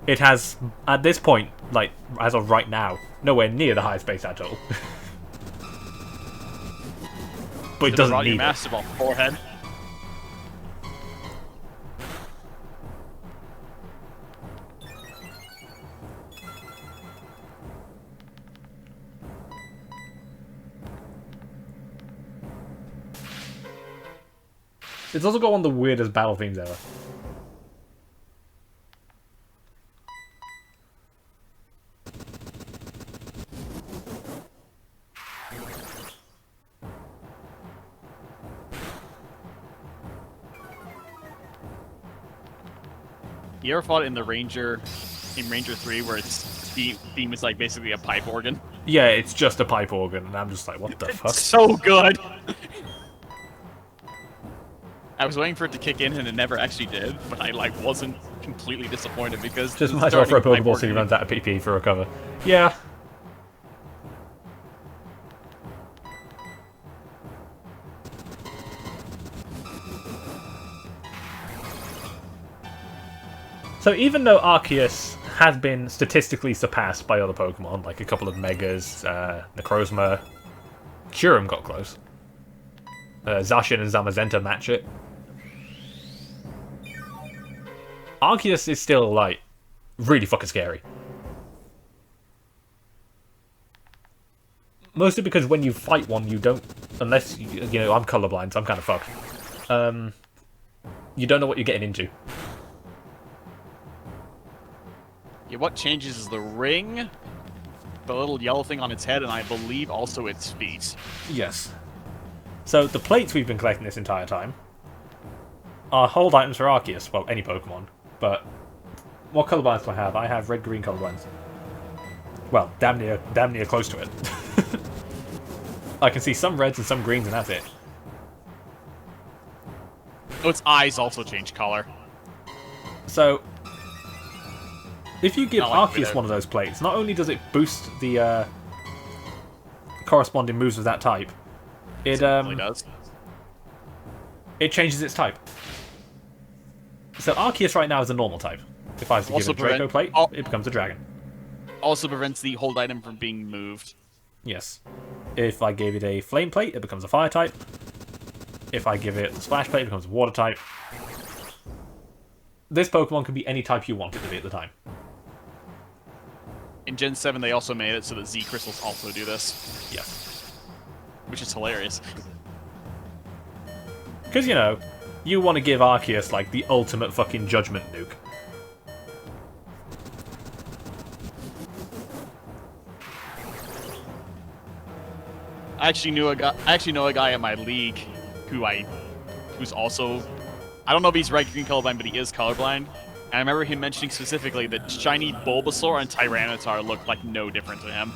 A: It has, at this point, like, as of right now, nowhere near the highest base stat total. But it doesn't need it.
B: Master Ball forehead.
A: It's also got one of the weirdest battle themes ever.
B: You ever fought in the Ranger 3, where its theme is like basically a pipe organ?
A: Yeah, it's just a pipe organ, and I'm just like, what the fuck?
B: So good! I was waiting for it to kick in, and it never actually did, but I like wasn't completely disappointed because
A: Just might as well throw a Pokeball so he runs out of PP for Recover. Yeah. So even though Arceus has been statistically surpassed by other Pokemon, like a couple of Megas, Necrozma, Kyurem got close. Zacian and Zamazenta match it. Arceus is still, like, really fucking scary. Mostly because when you fight one, you don't... Unless, you know, I'm colorblind, so I'm kind of fucked. You don't know what you're getting into.
B: Yeah, what changes is the ring, the little yellow thing on its head, and I believe also its feet.
A: Yes. So, the plates we've been collecting this entire time are hold items for Arceus. Well, any Pokemon. But what color blinds do I have? I have red-green color blinds. Well, damn near close to it. I can see some reds and some greens, and that's it.
B: Oh, its eyes also change color.
A: So, if you give
B: Not like
A: Arceus one of those plates, not only does it boost the corresponding moves of that type, it
B: does.
A: It changes its type. So Arceus right now is a normal type. If I was to give it a Draco plate, it becomes a dragon.
B: Also prevents the hold item from being moved.
A: Yes. If I gave it a flame plate, it becomes a fire type. If I give it the splash plate, it becomes a water type. This Pokemon can be any type you want it to be at the time.
B: In Gen 7, they also made it so that Z crystals also do this.
A: Yes.
B: Which is hilarious.
A: Because, you know, you want to give Arceus, like, the ultimate fucking judgment nuke.
B: I actually know a guy in my league who's also, I don't know if he's red green colorblind, but he is colorblind. And I remember him mentioning specifically that shiny Bulbasaur and Tyranitar look like no different to him.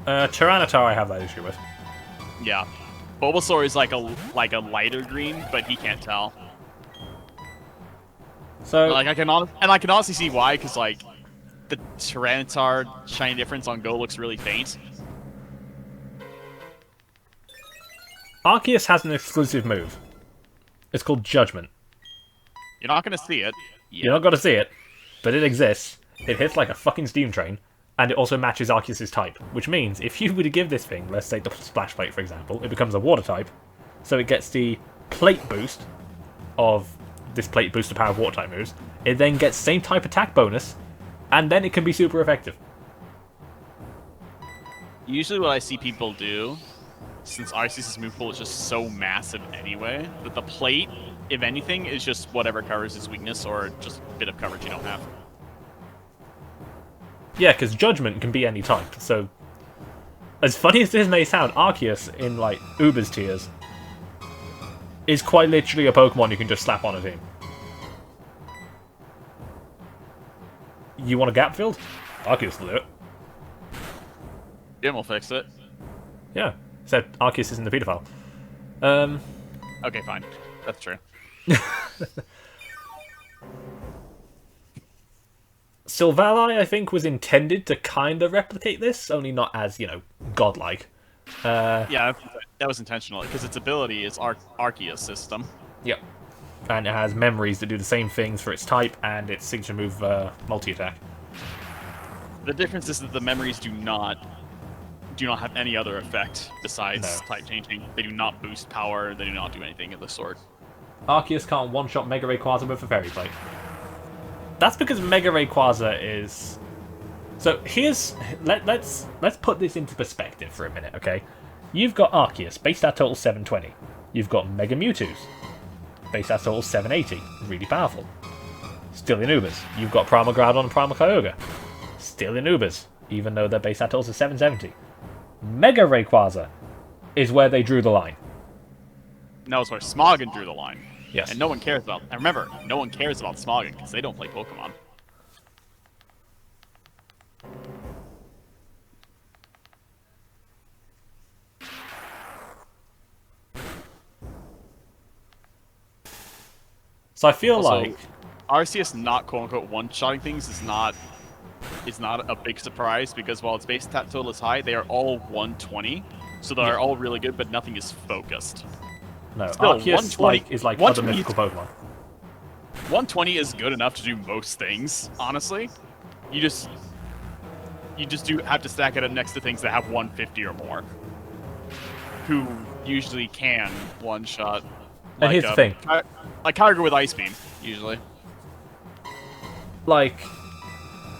A: Tyranitar I have that issue with.
B: Yeah. Bulbasaur is like a lighter green, but he can't tell.
A: So,
B: Like I can honestly see why, because like the Tyranitar shiny difference on Go looks really faint.
A: Arceus has an exclusive move. It's called Judgment.
B: You're not gonna see it.
A: You're not going to see it, but it exists. It hits like a fucking steam train, and it also matches Arceus' type, which means if you were to give this thing, let's say the Splash Plate for example, it becomes a water type, so it gets the plate boost of this plate boosts the power of water type moves, it then gets same type attack bonus, and then it can be super effective.
B: Usually what I see people do, since Arceus' move pool is just so massive anyway, that the plate, if anything, is just whatever covers his weakness or just a bit of coverage you don't have.
A: Yeah, because Judgment can be any type, so... As funny as this may sound, Arceus in, like, Uber's tiers is quite literally a Pokemon you can just slap on a team. You want a gap filled? Arceus will do it.
B: Jim will fix it.
A: Yeah, except Arceus isn't the pedophile.
B: Okay, fine. That's true.
A: Silvally, I think, was intended to kind of replicate this, only not as, godlike.
B: Yeah, that was intentional, because its ability is Arceus system.
A: Yep. And it has memories that do the same things for its type and its signature move multi-attack.
B: The difference is that the memories do not have any other effect besides type changing. They do not boost power, they do not do anything of the sort.
A: Arceus can't one-shot Mega Rayquaza with a Fairy Plate. That's because Mega Rayquaza is... So here's... Let's put this into perspective for a minute, okay? You've got Arceus, base stat total 720. You've got Mega Mewtwo's, base stat total 780. Really powerful. Still in Ubers. You've got Primal Groudon and Primal Kyogre. Still in Ubers, even though their base stat totals are 770. Mega Rayquaza is where they drew the line.
B: No, it's where Smogon drew the line.
A: Yes.
B: And no one cares about... And remember, no one cares about Smogon because they don't play Pokemon.
A: So I feel
B: Also,
A: like...
B: Arceus not quote-unquote one-shotting things is not a big surprise because while its base stat total is high, they are all 120. So they are all really good, but nothing is focused.
A: No,
B: Still,
A: Arceus is like other mythical Pokemon.
B: 120 is good enough to do most things, honestly. You just have to stack it up next to things that have 150 or more. Who usually can one-shot.
A: And here's the thing.
B: Like Kyogre with Ice Beam, usually.
A: Like,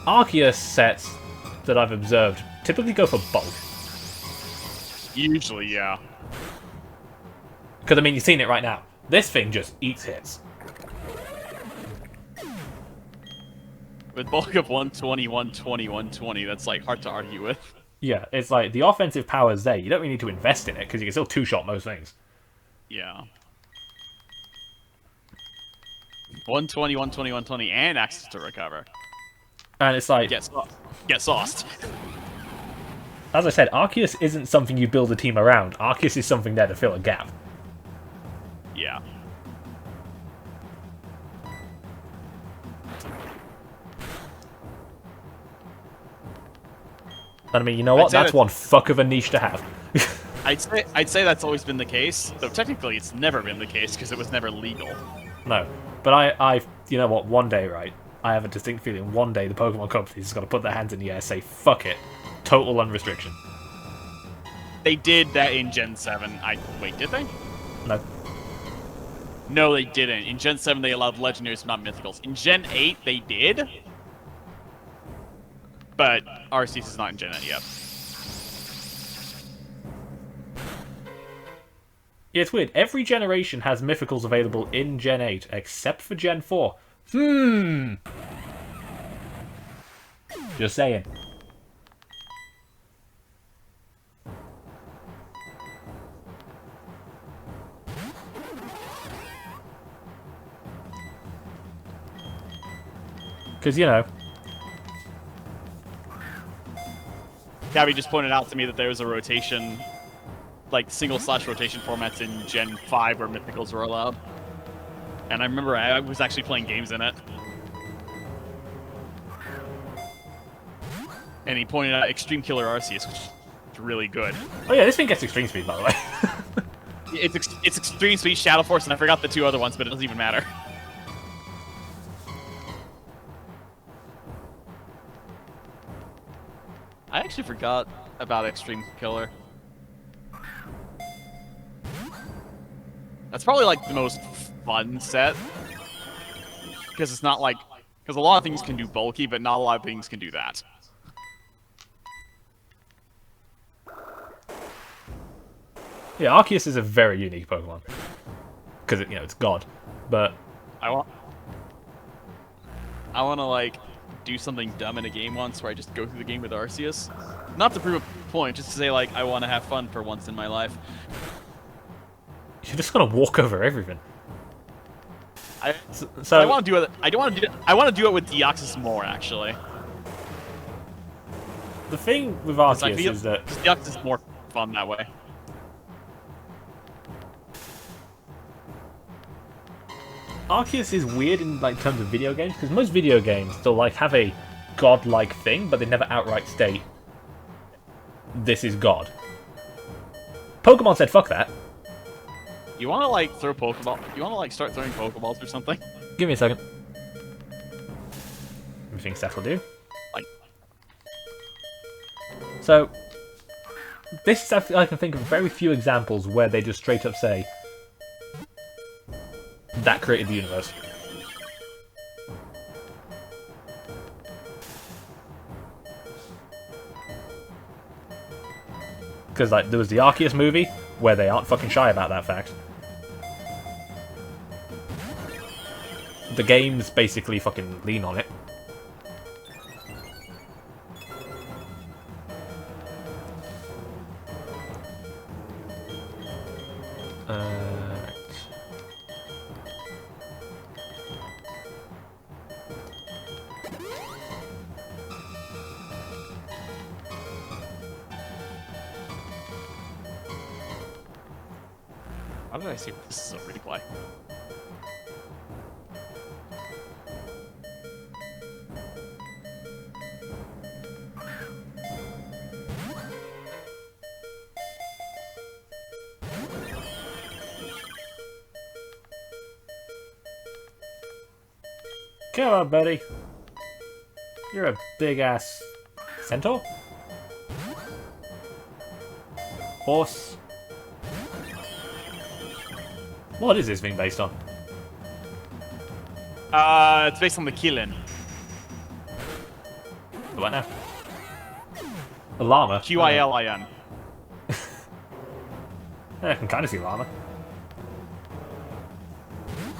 A: Arceus sets that I've observed typically go for bulk.
B: Usually, yeah.
A: Because, I mean, you've seen it right now. This thing just eats hits.
B: With bulk of 120, 120, 120, that's, like, hard to argue with.
A: Yeah, it's like, the offensive power is there. You don't really need to invest in it, because you can still two-shot most things.
B: Yeah. 120, 120, 120, and access to recover.
A: And it's like...
B: Get sauced.
A: As I said, Arceus isn't something you build a team around. Arceus is something there to fill a gap.
B: Yeah.
A: And I mean, you know what? That's one fuck of a niche to have.
B: I'd say that's always been the case, though technically it's never been the case because it was never legal.
A: No. But I, you know what, one day, right, I have a distinct feeling one day the Pokemon company's just got to put their hands in the air and say, fuck it, total unrestriction.
B: They did that in Gen 7. Wait, did they?
A: No.
B: No, they didn't. In Gen 7, they allowed Legendaries, not Mythicals. In Gen 8, they did. But Arceus is not in Gen 8 yet.
A: Yeah, it's weird. Every generation has Mythicals available in Gen 8, except for Gen 4. Just saying. Because, you know...
B: Gabby just pointed out to me that there was a rotation, like single/slash rotation formats in Gen 5 where Mythicals were allowed. And I remember I was actually playing games in it. And he pointed out Extreme Killer Arceus, which is really good.
A: Oh yeah, this thing gets extreme speed, by the way.
B: It's Extreme Speed, Shadow Force, and I forgot the two other ones, but it doesn't even matter. I actually forgot about Extreme Killer. That's probably like the most fun set Because it's not like... Because a lot of things can do bulky, but not a lot of things can do that.
A: Yeah, Arceus is a very unique Pokemon. Because, it's God. But...
B: I want to, like, do something dumb in a game once where I just go through the game with Arceus. Not to prove a point, just to say, like, I want to have fun for once in my life.
A: You're just gonna walk over everything.
B: So I want to do it. I want to do it with Deoxys more, actually.
A: The thing with Arceus is that
B: Deoxys is more fun that way.
A: Arceus is weird in terms of video games, because most video games they'll have a god-like thing, but they never outright state this is God. Pokemon said fuck that.
B: You want to throw Pokeball? You want to start throwing Pokeballs or something?
A: Give me a second. Everything's settled, dude. So, this is, I can think of very few examples where they just straight up say that created the universe. Because there was the Arceus movie where they aren't fucking shy about that fact. The games basically fucking lean on it.
B: How did I see this is a replay?
A: Come on, buddy. You're a big-ass centaur? Horse? What is this thing based on?
B: It's based on the Qilin.
A: What now? A llama?
B: Qilin.
A: Yeah, I can kind of see llama.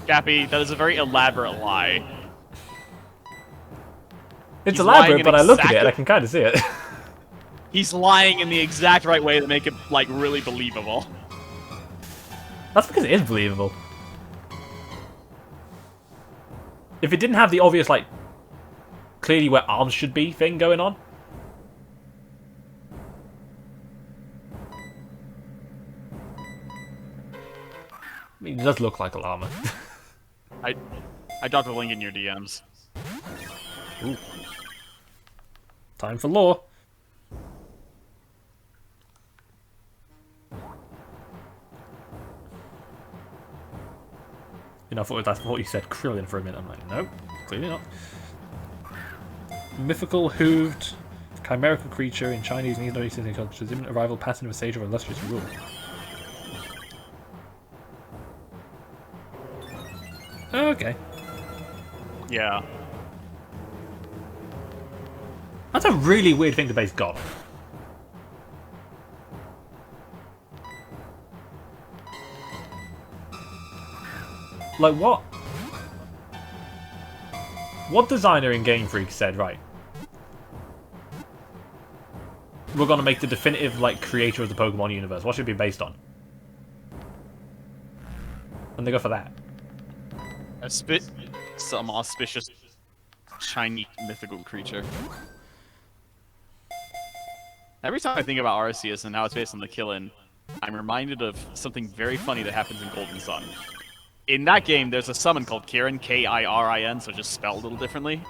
B: Gappy, that is a very elaborate lie.
A: It's
B: He's
A: elaborate, but I look at it and
B: exactly-
A: I can kind of see it.
B: He's lying in the exact right way to make it, really believable.
A: That's because it is believable. If it didn't have the obvious, clearly where arms should be thing going on. I mean, it does look like a llama.
B: I dropped a link in your DMs.
A: Ooh. Time for lore. I thought you said Krillin for a minute. I'm like, nope, clearly not. Mythical, hooved, chimerical creature in Chinese and East Asian cultures. Imminent arrival, passive of a sage of illustrious rule. Okay.
B: Yeah.
A: That's a really weird thing to base God on. What? What designer in Game Freak said, right, we're gonna make the definitive, creator of the Pokemon universe. What should it be based on? And they go for that.
B: Some auspicious Chinese mythical creature. Every time I think about Arceus and how it's based on the Qilin, I'm reminded of something very funny that happens in Golden Sun. In that game, there's a summon called Kirin, K-I-R-I-N, so just spelled a little differently.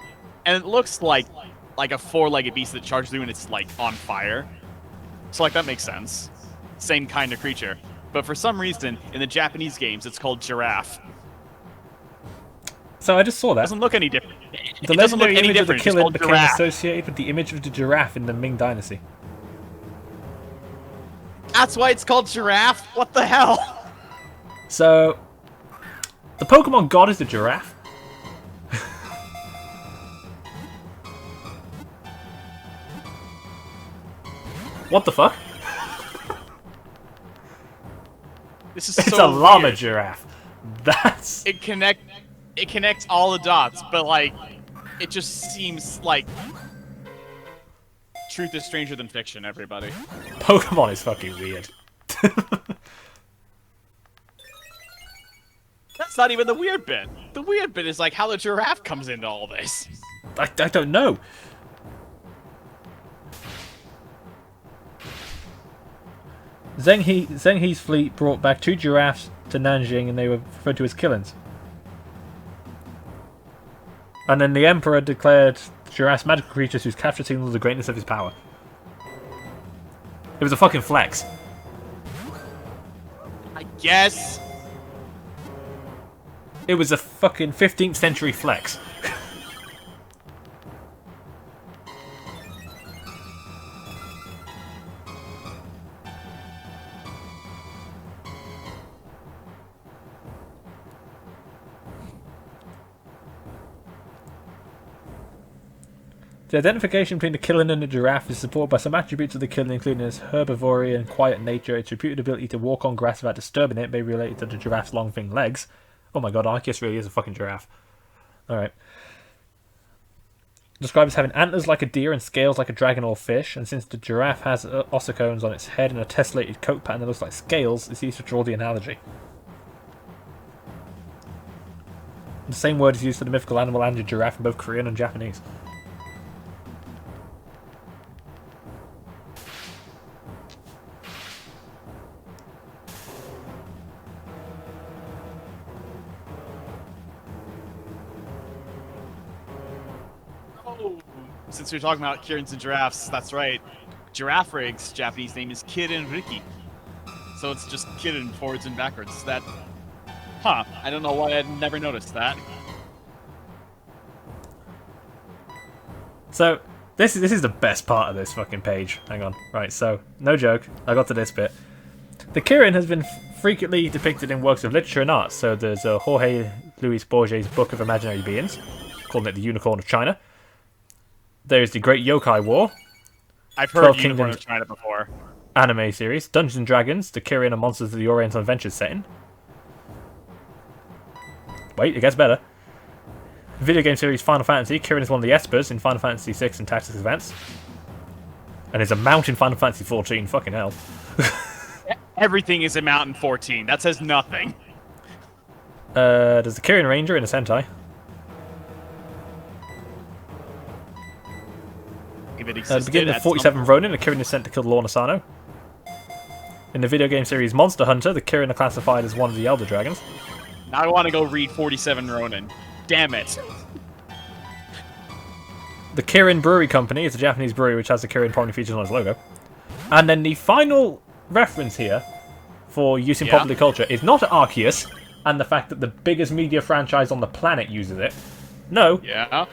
B: And it looks like a four-legged beast that charges through and it's, on fire. So, that makes sense. Same kind of creature. But for some reason, in the Japanese games, it's called Giraffe.
A: So I just saw
B: It
A: that.
B: doesn't look any different.
A: The
B: It doesn't look
A: legendary
B: any
A: image of the
B: different. It's just
A: Qilin
B: called
A: became
B: Giraffe.
A: associated with the image of the giraffe in the Ming Dynasty.
B: That's why it's called Giraffe? What the hell?
A: So, the Pokemon God is the giraffe? What the fuck?
B: This is
A: It's
B: so
A: a llama
B: weird.
A: giraffe. That's...
B: It connects all the dots, but like, it just seems like truth is stranger than fiction. Everybody.
A: Pokemon is fucking weird.
B: That's not even the weird bit. The weird bit is like how the giraffe comes into all this.
A: I don't know. Zheng He's fleet brought back 2 giraffes to Nanjing, and they were referred to as Killins. And then the Emperor declared giraffes magical creatures whose capture signals the greatness of his power. It was a fucking flex.
B: I guess.
A: It was a fucking 15th century flex. The identification between the Killin and the giraffe is supported by some attributes of the Killin, including its herbivory and quiet nature. Its reputed ability to walk on grass without disturbing it may be related to the giraffe's long thin legs. Oh my god, Arceus really is a fucking giraffe. Alright. Described as having antlers like a deer and scales like a dragon or fish, and since the giraffe has ossicones on its head and a tessellated coat pattern that looks like scales, it's easy to draw the analogy. The same word is used for the mythical animal and the giraffe in both Korean and Japanese.
B: Since we're talking about Kirins and giraffes, that's right. Giraffe Rig's Japanese name is Kirin Riki. So it's just Kirin forwards and backwards. That... Huh. I don't know why I'd never noticed that.
A: So, this is the best part of this fucking page. Hang on. Right, so, no joke. I got to this bit. The Kirin has been frequently depicted in works of literature and art. So there's Jorge Luis Borges' Book of Imaginary Beings, calling it the Unicorn of China. There's the Great Yokai War.
B: I've heard
A: 12
B: Unicorn
A: Kingdoms
B: of China before.
A: anime series. Dungeons and Dragons, the Kirin and Monsters of the Oriental Adventures setting. Wait, it gets better. Video game series Final Fantasy. Kirin is one of the Espers in Final Fantasy VI and Tactics Advance. And is a mount in Final Fantasy XIV. Fucking hell.
B: Everything is a Mountain 14. That says nothing.
A: There's the Kirin Ranger in a Sentai.
B: If it
A: At the
B: existed,
A: beginning of
B: at
A: 47 Ronin, the Kirin is sent to kill Lorna Sano. In the video game series Monster Hunter, the Kirin are classified as one of the Elder Dragons.
B: Now I want to go read 47 Ronin. Damn it.
A: The Kirin Brewery Company is a Japanese brewery which has the Kirin prominently featured on its logo. And then the final reference here for use in popular culture is not Arceus and the fact that the biggest media franchise on the planet uses it. No,
B: Yeah.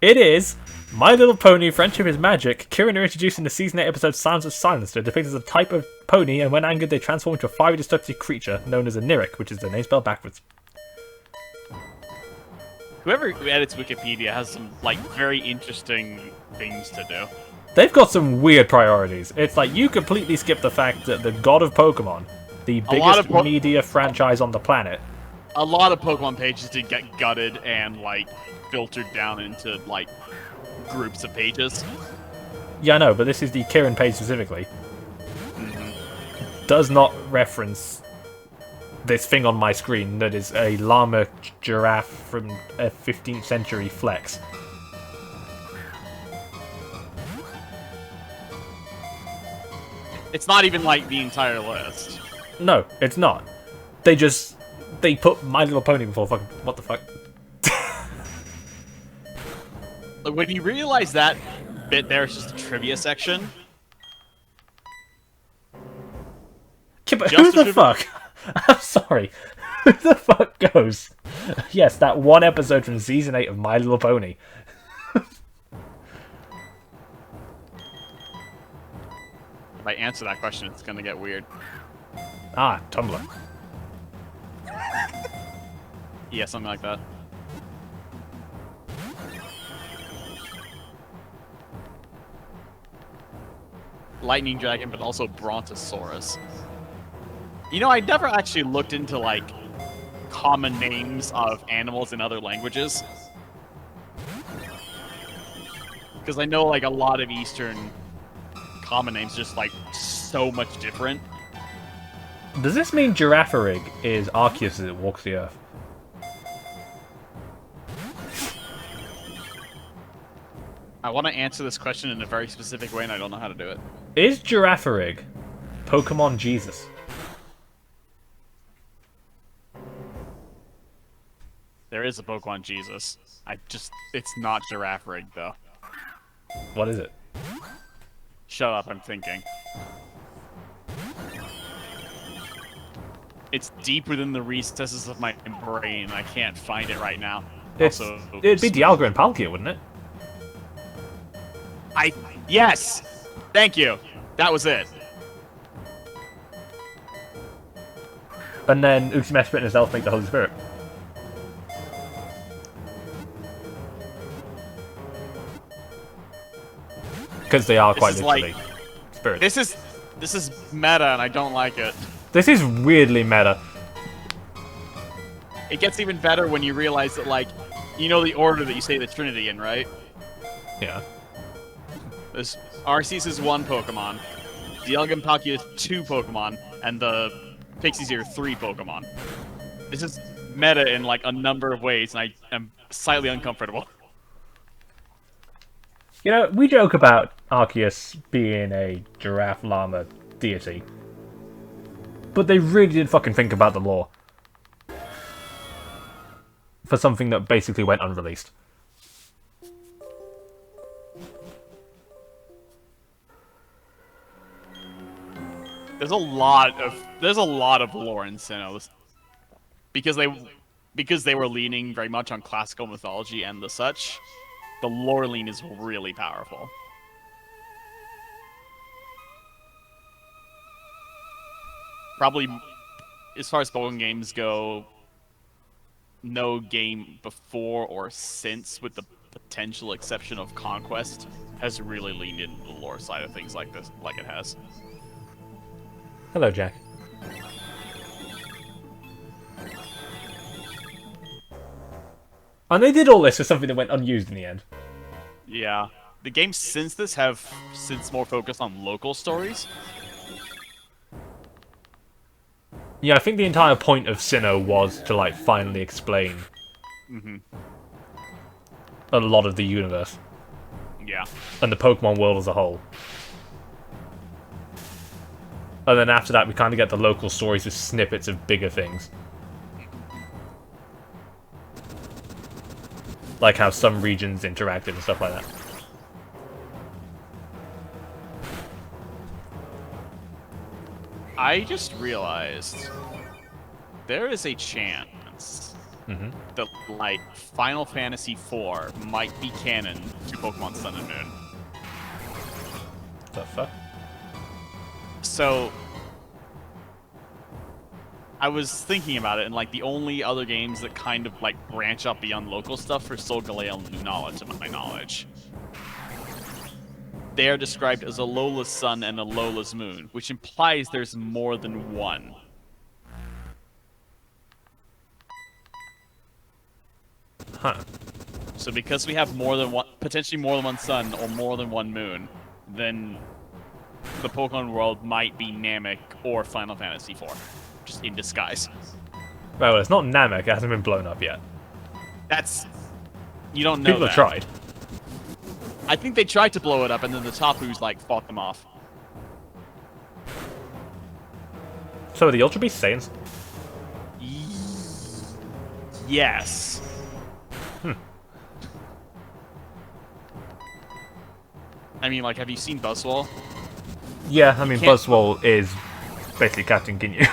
A: it is My Little Pony Friendship is Magic. Kirin are introduced in the Season 8 episode Sounds of Silence. They're depicted as a type of pony, and when angered they transform into a fiery destructive creature known as a Nirik, which is their name spelled backwards.
B: Whoever edits Wikipedia has some, like, very interesting things to do.
A: They've got some weird priorities. It's like you completely skip the fact that the god of Pokemon, the biggest media franchise on the planet...
B: A lot of Pokemon pages did get gutted and, like, filtered down into, like, groups of pages.
A: Yeah, I know, but this is the Kirin page specifically. Does not reference this thing on my screen that is a llama giraffe from a 15th century flex.
B: It's not even, like, the entire list.
A: No, it's not. They put My Little Pony before fucking... What the fuck?
B: Like, when you realize that bit there is just a trivia section...
A: Yeah, but who the fuck? I'm sorry. Who the fuck goes? Yes, that one episode from Season 8 of My Little Pony.
B: If I answer that question, it's gonna get weird.
A: Ah, Tumblr.
B: Yeah, something like that. Lightning Dragon, but also Brontosaurus. You know, I never actually looked into, like, common names of animals in other languages. Because I know, like, a lot of Eastern common names just, like, so much different.
A: Does this mean Girafarig is Arceus as it walks the earth?
B: I want to answer this question in a very specific way, and I don't know how to do it.
A: Is Girafarig Pokemon Jesus?
B: There is a Pokemon Jesus. It's not Girafarig, though.
A: What is it?
B: Shut up, I'm thinking. It's deep within the recesses of my brain. I can't find it right now.
A: It'd be Dialga and Palkia, wouldn't it?
B: Yes! Thank you. That was it.
A: And then Uxie and his elf make the Holy Spirit. Because they are quite literally spirits.
B: This is meta, and I don't like it.
A: This is weirdly meta.
B: It gets even better when you realize that, like, you know the order that you say the Trinity in, right?
A: Yeah.
B: There's Arceus is 1 Pokemon, Dialga and Palkia is 2 Pokemon, and the Pixies are 3 Pokemon. This is meta in, like, a number of ways, and I am slightly uncomfortable.
A: You know, we joke about Arceus being a giraffe llama deity. But they really did fucking think about the lore. For something that basically went unreleased.
B: There's a lot of lore in Sinnoh. Because they were leaning very much on classical mythology and the such. The lore lean is really powerful. Probably, as far as Pokemon games go, no game before or since, with the potential exception of Conquest, has really leaned into the lore side of things like this, like it has.
A: Hello, Jack. And they did all this for something that went unused in the end.
B: Yeah. The games since this have since more focused on local stories.
A: Yeah, I think the entire point of Sinnoh was to, like, finally explain a lot of the universe.
B: Yeah.
A: And the Pokemon world as a whole. And then after that, we kind of get the local stories with snippets of bigger things. Like how some regions interacted and stuff like that.
B: I just realized there is a chance that, like, Final Fantasy IV might be canon to Pokemon Sun and Moon.
A: The fuck?
B: So, I was thinking about it, and, like, the only other games that kind of, like, branch up beyond local stuff are Solgaleo and Lunala, to my knowledge. They are described as a Lola's Sun and a Lola's Moon, which implies there's more than one.
A: Huh.
B: So because we have more than one, potentially more than one sun or more than one moon, then the Pokemon world might be Namek or Final Fantasy IV, just in disguise.
A: Right, well, it's not Namek. It hasn't been blown up yet.
B: That's... You don't know
A: People
B: that.
A: have tried.
B: I think they tried to blow it up, and then the Tapus, like, fought them off.
A: So are the Ultra Beasts Saiyans?
B: Yes. I mean, like, have you seen Buzzwole?
A: Yeah, I mean,
B: can't-
A: Buzzwole is basically Captain Ginyu.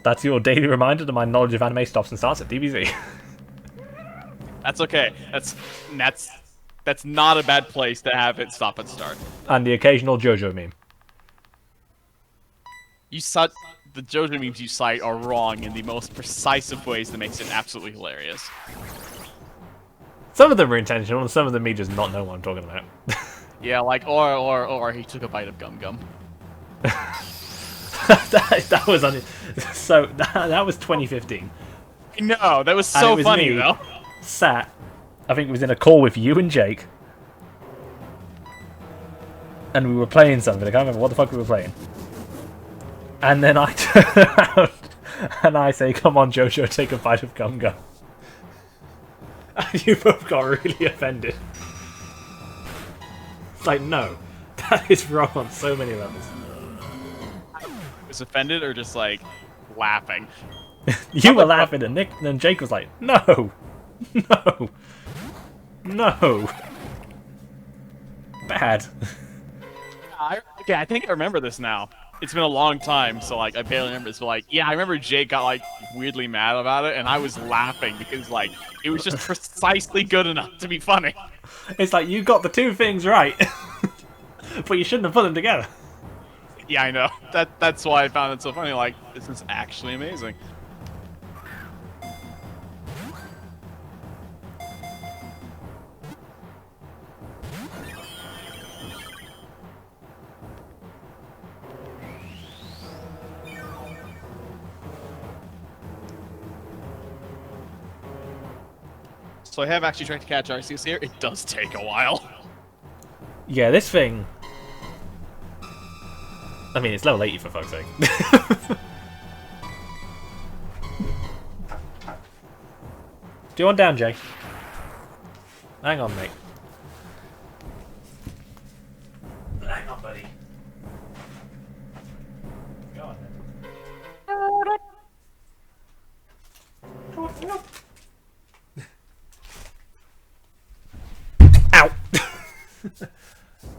A: That's your daily reminder that my knowledge of anime stops and starts at DBZ.
B: That's okay. That's not a bad place to have it stop and start.
A: And the occasional JoJo meme.
B: the JoJo memes you cite are wrong in the most precise of ways that makes it absolutely hilarious.
A: Some of them are intentional, and some of them me just not know what I'm talking about.
B: Yeah, like or he took a bite of gum gum.
A: that was so that was 2015.
B: No, that was
A: And
B: so
A: it was
B: funny
A: me
B: though.
A: Sat, I think it was in a call with you and Jake, and we were playing something. I can't remember what the fuck we were playing. And then I turn around and I say, "Come on, Jojo, take a bite of gum gum." And you both got really offended. It's like, no, that is wrong on so many levels.
B: Was offended or just like laughing?
A: You were laughing, and Nick, and Jake was like, "No, no, no, bad."
B: Okay, I think I remember this now. It's been a long time, so like I barely remember this. But like, yeah, I remember Jake got like weirdly mad about it, and I was laughing because like it was just precisely good enough to be funny.
A: It's like you got the two things right, but you shouldn't have put them together.
B: Yeah, I know. That's why I found it so funny. Like, this is actually amazing. So I have actually tried to catch Arceus here. It does take a while.
A: Yeah, this thing. I mean, it's level 80 for fuck's sake. Do you want down, Jake? Hang on, mate. Hang on, buddy. Go on, then. Ow!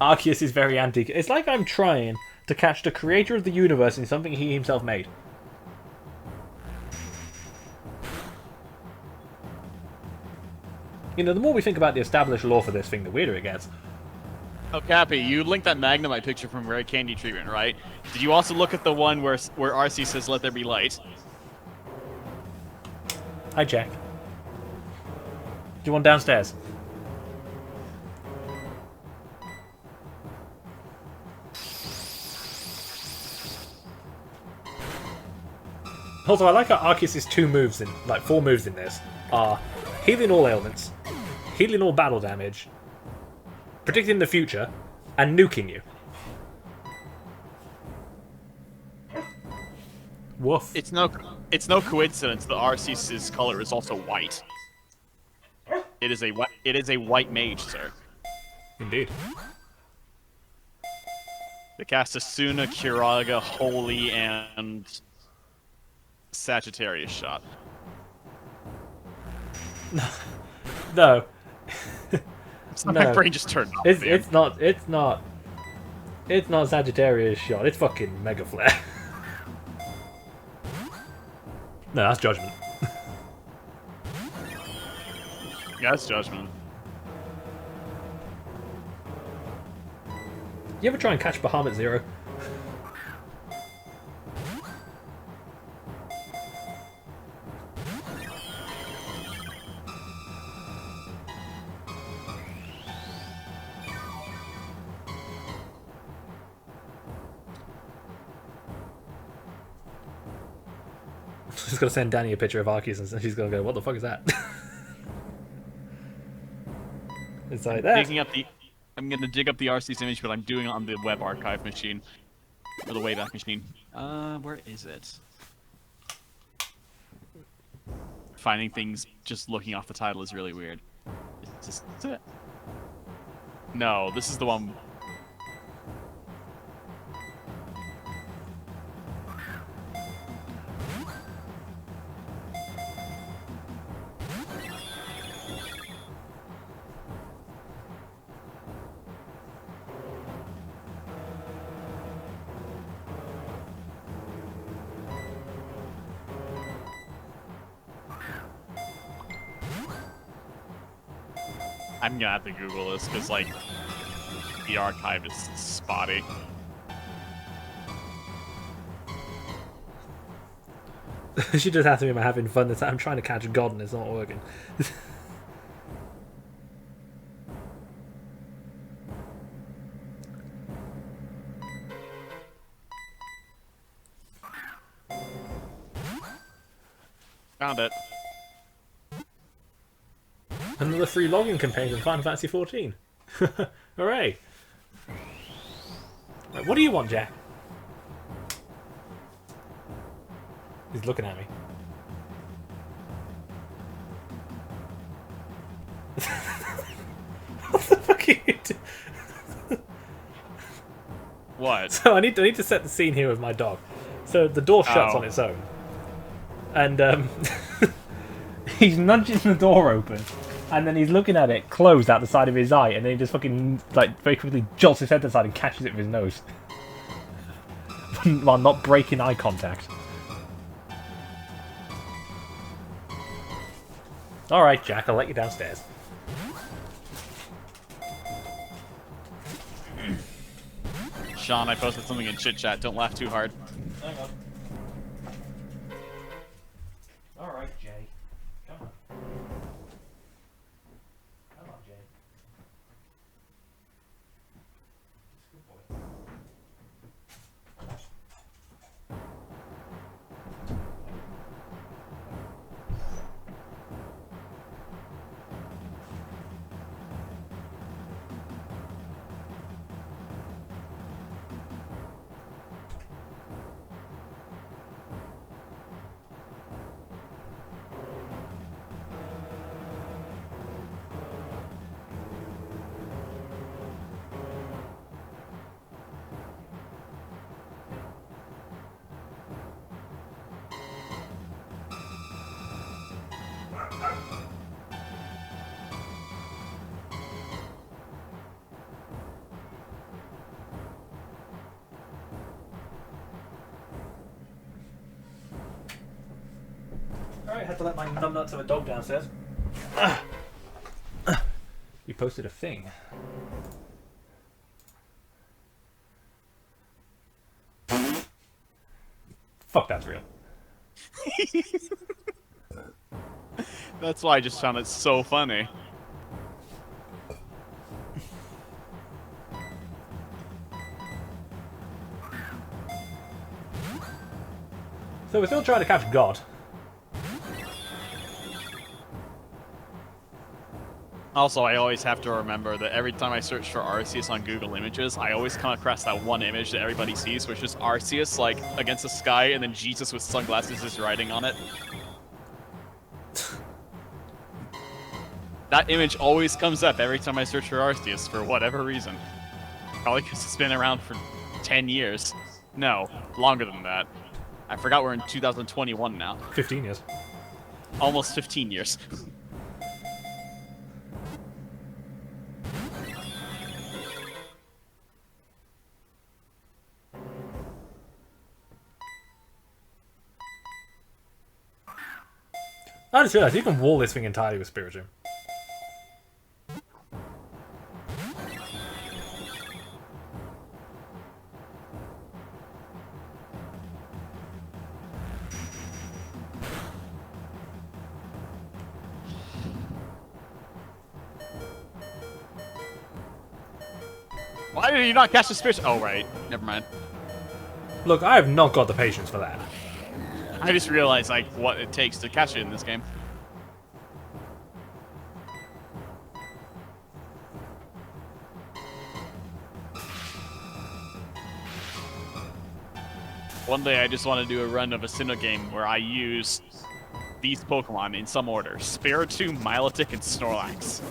A: Arceus is very anti. It's like I'm trying to catch the creator of the universe in something he himself made. You know, the more we think about the established lore for this thing, the weirder it gets.
B: Oh, Cappy, you linked that Magnemite picture from Rare Candy Treatment, right? Did you also look at the one where Arcee says, "Let there be light"?
A: Hi, Jack. Do you want downstairs? Also, I like how Arceus' two moves like 4 moves in this are healing all ailments, healing all battle damage, predicting the future, and nuking you. Woof.
B: It's no coincidence that Arceus' color is also white. It is a white mage, sir.
A: Indeed.
B: They cast Asuna, Curaga, Holy, and Sagittarius shot.
A: No.
B: So my brain just turned off.
A: It's not Sagittarius shot. It's fucking Mega Flare. No, that's Judgment.
B: Yeah, that's Judgment.
A: You ever try and catch Bahamut Zero? She's gonna send Danny a picture of Arceus and she's gonna go, "What the fuck is that?" It's like that.
B: I'm gonna dig up the Arceus image, but I'm doing it on the web archive machine. Or the Wayback Machine. Where is it? Finding things just looking off the title is really weird. Is this it? No, this is the one. I'm gonna have to Google this because, like, the archive is spotty.
A: She just asked me, am I having fun? I'm trying to catch God and it's not working.
B: Found it.
A: Another free login campaign in Final Fantasy XIV. Hooray! Right, what do you want, Jack? He's looking at me. What the fuck are you doing?
B: What?
A: So I need to set the scene here with my dog. So the door shuts on its own. And he's nudging the door open. And then he's looking at it closed out the side of his eye, and then he just fucking, like, very quickly jolts his head to the side and catches it with his nose. While not breaking eye contact. Alright, Jack, I'll let you downstairs.
B: Sean, I posted something in chit chat. Don't laugh too hard.
A: Hang on. Alright, Jay. Come on. Come on, Jay. Good boy. Alright, had to let my numbnuts of a dog downstairs. You posted a thing. Fuck, that's real.
B: That's why I just found it so funny.
A: So we're still trying to catch God.
B: Also, I always have to remember that every time I search for Arceus on Google Images, I always come across that one image that everybody sees, which is Arceus, like, against the sky, and then Jesus with sunglasses is riding on it. That image always comes up every time I search for Arceus, for whatever reason. Probably because it's been around for 10 years. No, longer than that. I forgot we're in 2021 now.
A: 15 years.
B: Almost 15 years.
A: I just realised you can wall this thing entirely with Spiritomb.
B: Why did you not catch the spirit? Oh, right. Never mind.
A: Look, I have not got the patience for that.
B: I just realized, like, what it takes to catch it in this game. One day I just want to do a run of a Sinnoh game where I use these Pokemon in some order. Spiritomb, Milotic, and Snorlax.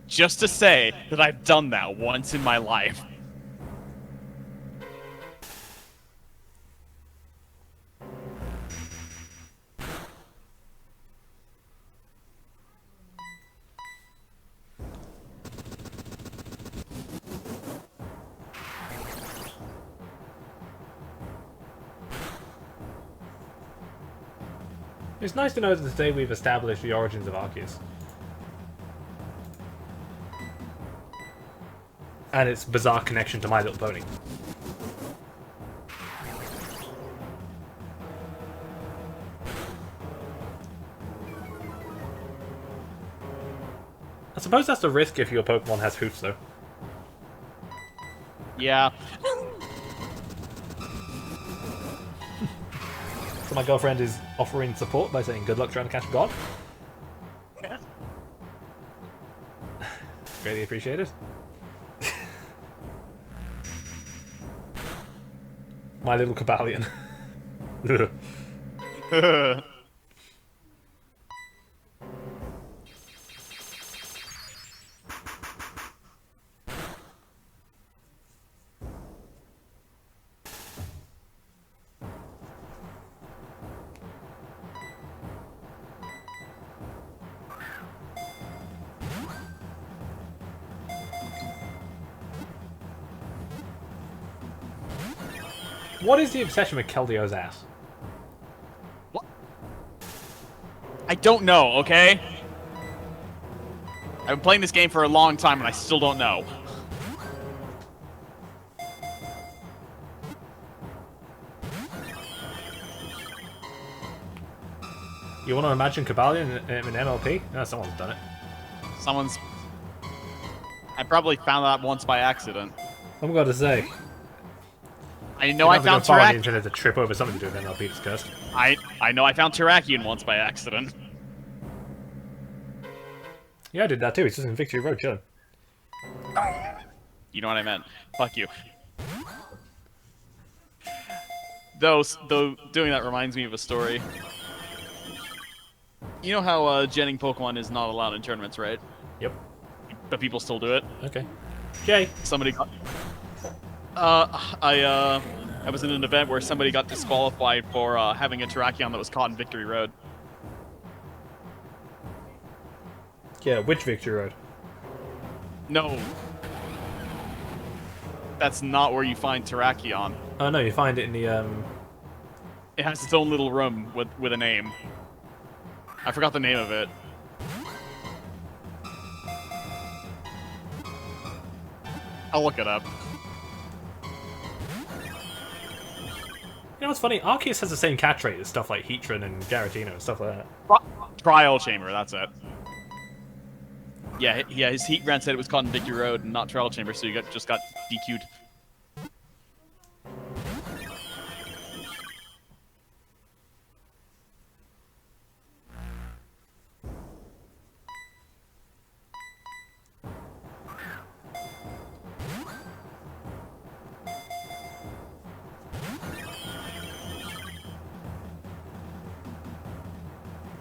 B: Just to say that I've done that once in my life.
A: It's nice to know that today we've established the origins of Arceus. And its bizarre connection to My Little Pony. I suppose that's the risk if your Pokemon has hoofs, though.
B: Yeah.
A: So my girlfriend is offering support by saying good luck trying to catch a god. Greatly appreciated. My little Cobalion. What is the obsession with Keldeo's ass?
B: What? I don't know, okay? I've been playing this game for a long time and I still don't know.
A: You want to imagine Cobalion in MLP? No, someone's done it.
B: Someone's... I probably found that once by accident.
A: I'm going to say.
B: I know I found
A: the
B: Terrakion.
A: internet to trip over something to do with MLP. It's cursed.
B: I know I found Terrakion once by accident.
A: Yeah, I did that too. It's just in Victory Road, chilling.
B: You know what I meant. Fuck you. Though doing that reminds me of a story. You know how genning Pokemon is not allowed in tournaments, right?
A: Yep.
B: But people still do it.
A: Okay. Jay.
B: Somebody got... I was in an event where somebody got disqualified for having a Terrakion that was caught in Victory Road.
A: Yeah, which Victory Road?
B: No. That's not where you find Terrakion.
A: Oh no, you find it in the
B: It has its own little room with a name. I forgot the name of it. I'll look it up.
A: You know what's funny? Arceus has the same catch rate as stuff like Heatran and Giratina and stuff like that.
B: Trial Chamber, that's it. Yeah, his Heatran said it was caught in Victory Road and not Trial Chamber, so you just got DQ'd.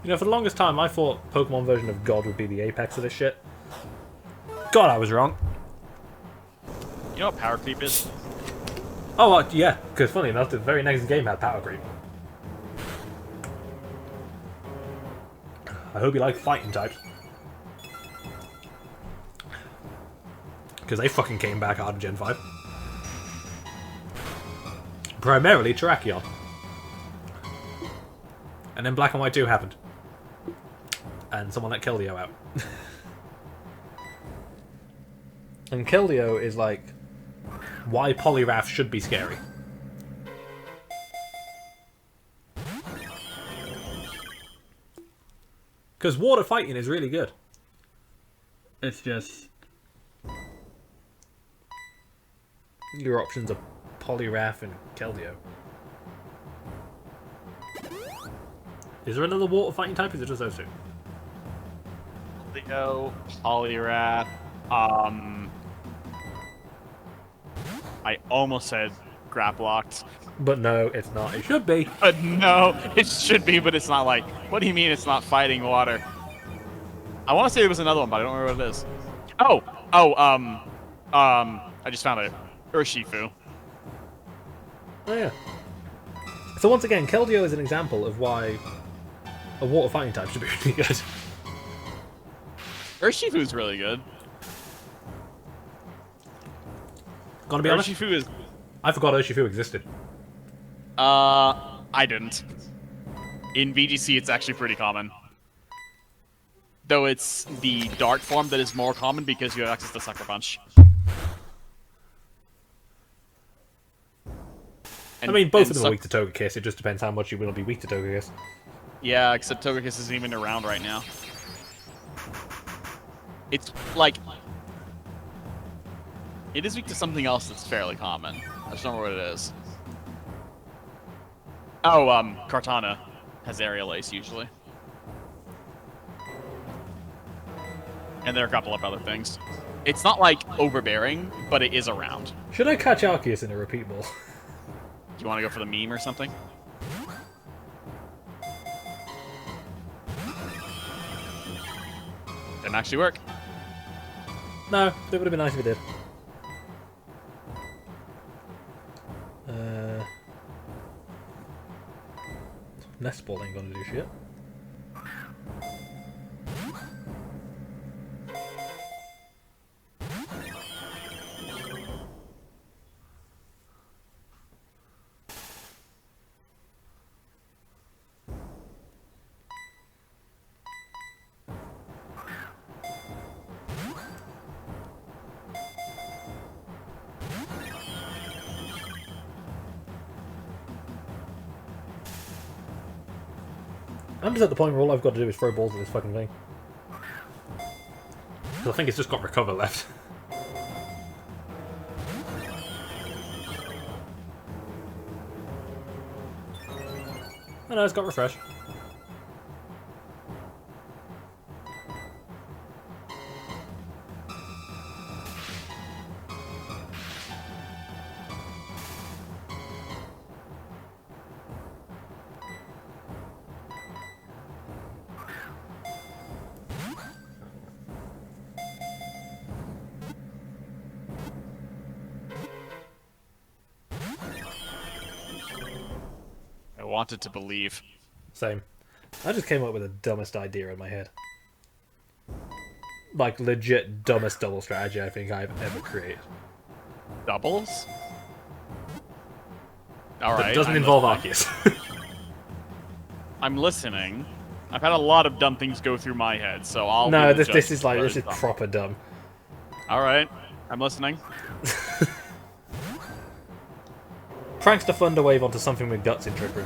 A: You know, for the longest time, I thought Pokemon version of God would be the apex of this shit. God, I was wrong.
B: You know what Power Creep is?
A: Oh, yeah, because funny enough, the very next game had Power Creep. I hope you like fighting types. Because they fucking came back hard in Gen 5. Primarily Terrakion. And then Black and White 2 happened. And someone let Keldeo out. And Keldeo is like why Poliwrath should be scary. Because water fighting is really good. It's just your options are Poliwrath and Keldeo. Is there another water fighting type? Or is it just those two?
B: Leo, Poliwrath, I almost said Graplocked.
A: But no, it's not. It should be.
B: No, it should be, but it's not. Like, what do you mean it's not fighting water? I want to say there was another one, but I don't remember what it is. I just found it. Urshifu.
A: Oh yeah. So once again, Keldeo is an example of why a water fighting type should be really good.
B: Urshifu's really good.
A: Gonna be honest,
B: Urshifu is...
A: I forgot Urshifu existed.
B: I didn't. In VGC, it's actually pretty common. Though it's the dark form that is more common because you have access to Sucker Punch.
A: I mean, both of them are weak to Togekiss, it just depends how much you will be weak to Togekiss.
B: Yeah, except Togekiss isn't even around right now. It's like it is weak to something else that's fairly common. I just don't know what it is. Oh, Kartana has aerial ace usually. And there are a couple of other things. It's not like overbearing, but it is around.
A: Should I catch Arceus in a repeat ball?
B: Do you want to go for the meme or something? Didn't actually work.
A: No, it would have been nice if it did. Nest ball ain't gonna do shit. I'm just at the point where all I've got to do is throw balls at this fucking thing. Because I think it's just got recover left. Oh no, it's got refresh.
B: I wanted to believe.
A: Same. I just came up with the dumbest idea in my head. Like, legit dumbest double strategy I think I've ever created.
B: Doubles? Alright.
A: That doesn't involve Arceus.
B: I'm listening. I've had a lot of dumb things go through my head, so I'll...
A: No,
B: be the
A: this
B: judge
A: is
B: of
A: like,
B: what
A: this is
B: dumb.
A: proper dumb.
B: Alright. I'm listening.
A: Prankster Thunderwave onto something with guts in Trick Room.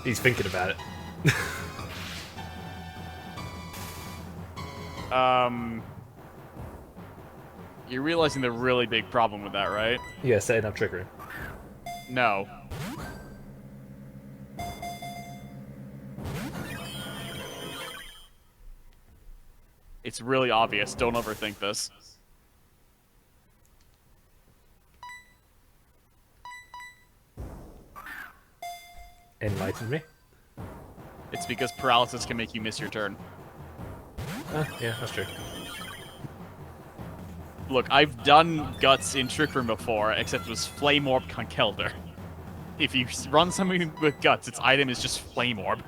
A: He's thinking about it.
B: You're realizing the really big problem with that, right?
A: Yeah, setting up Trick Room.
B: No. It's really obvious. Don't overthink this.
A: Enlighten me.
B: It's because paralysis can make you miss your turn.
A: Yeah, that's true.
B: Look, I've done Guts in Trick Room before, except it was Flame Orb Conkeldurr. If you run something with Guts, its item is just Flame Orb.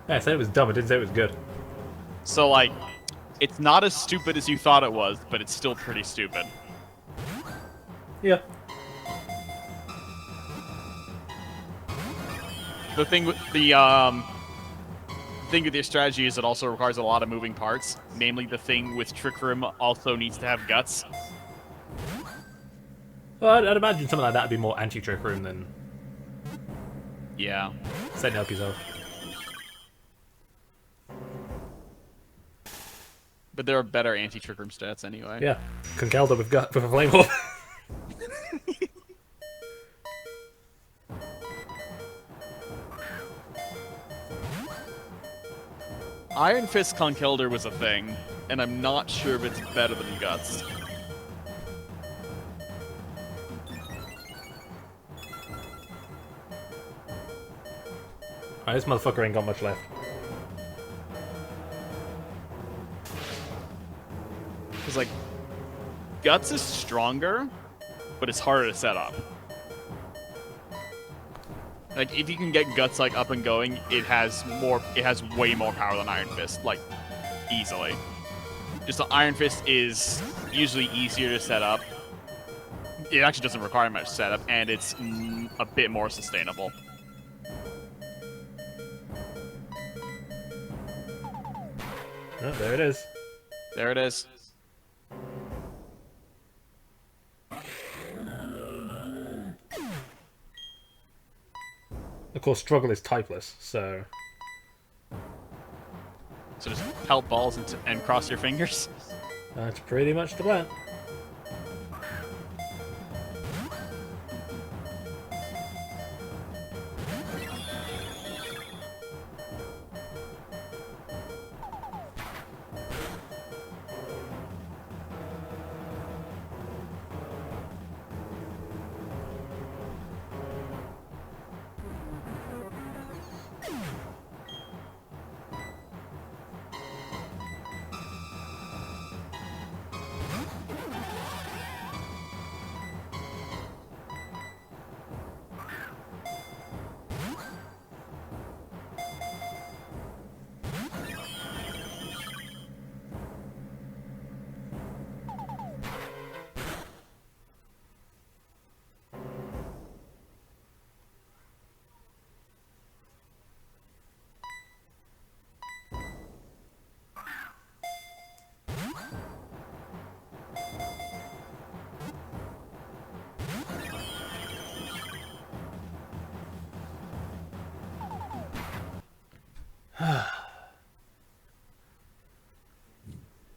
A: Yeah, I said it was dumb, I didn't say it was good.
B: So, like, it's not as stupid as you thought it was, but it's still pretty stupid.
A: Yeah.
B: The thing with your strategy is it also requires a lot of moving parts. Namely, the thing with Trick Room also needs to have Guts.
A: Well, I'd imagine something like that would be more anti-Trick Room than
B: Yeah.
A: setting up yourself.
B: But there are better anti-Trick Room stats anyway.
A: Yeah. Conkeldurr with a Flame Orb.
B: Iron Fist Conkeldurr was a thing, and I'm not sure if it's better than Guts.
A: Alright, this motherfucker ain't got much left.
B: Because, like, Guts is stronger, but it's harder to set up. Like, if you can get Guts, like, up and going, it has way more power than Iron Fist, like, easily. Just the Iron Fist is usually easier to set up. It actually doesn't require much setup, and it's a bit more sustainable.
A: Oh, there it is.
B: There it is.
A: Of course, struggle is typeless, so...
B: So just pelt balls and cross your fingers.
A: That's pretty much the plan.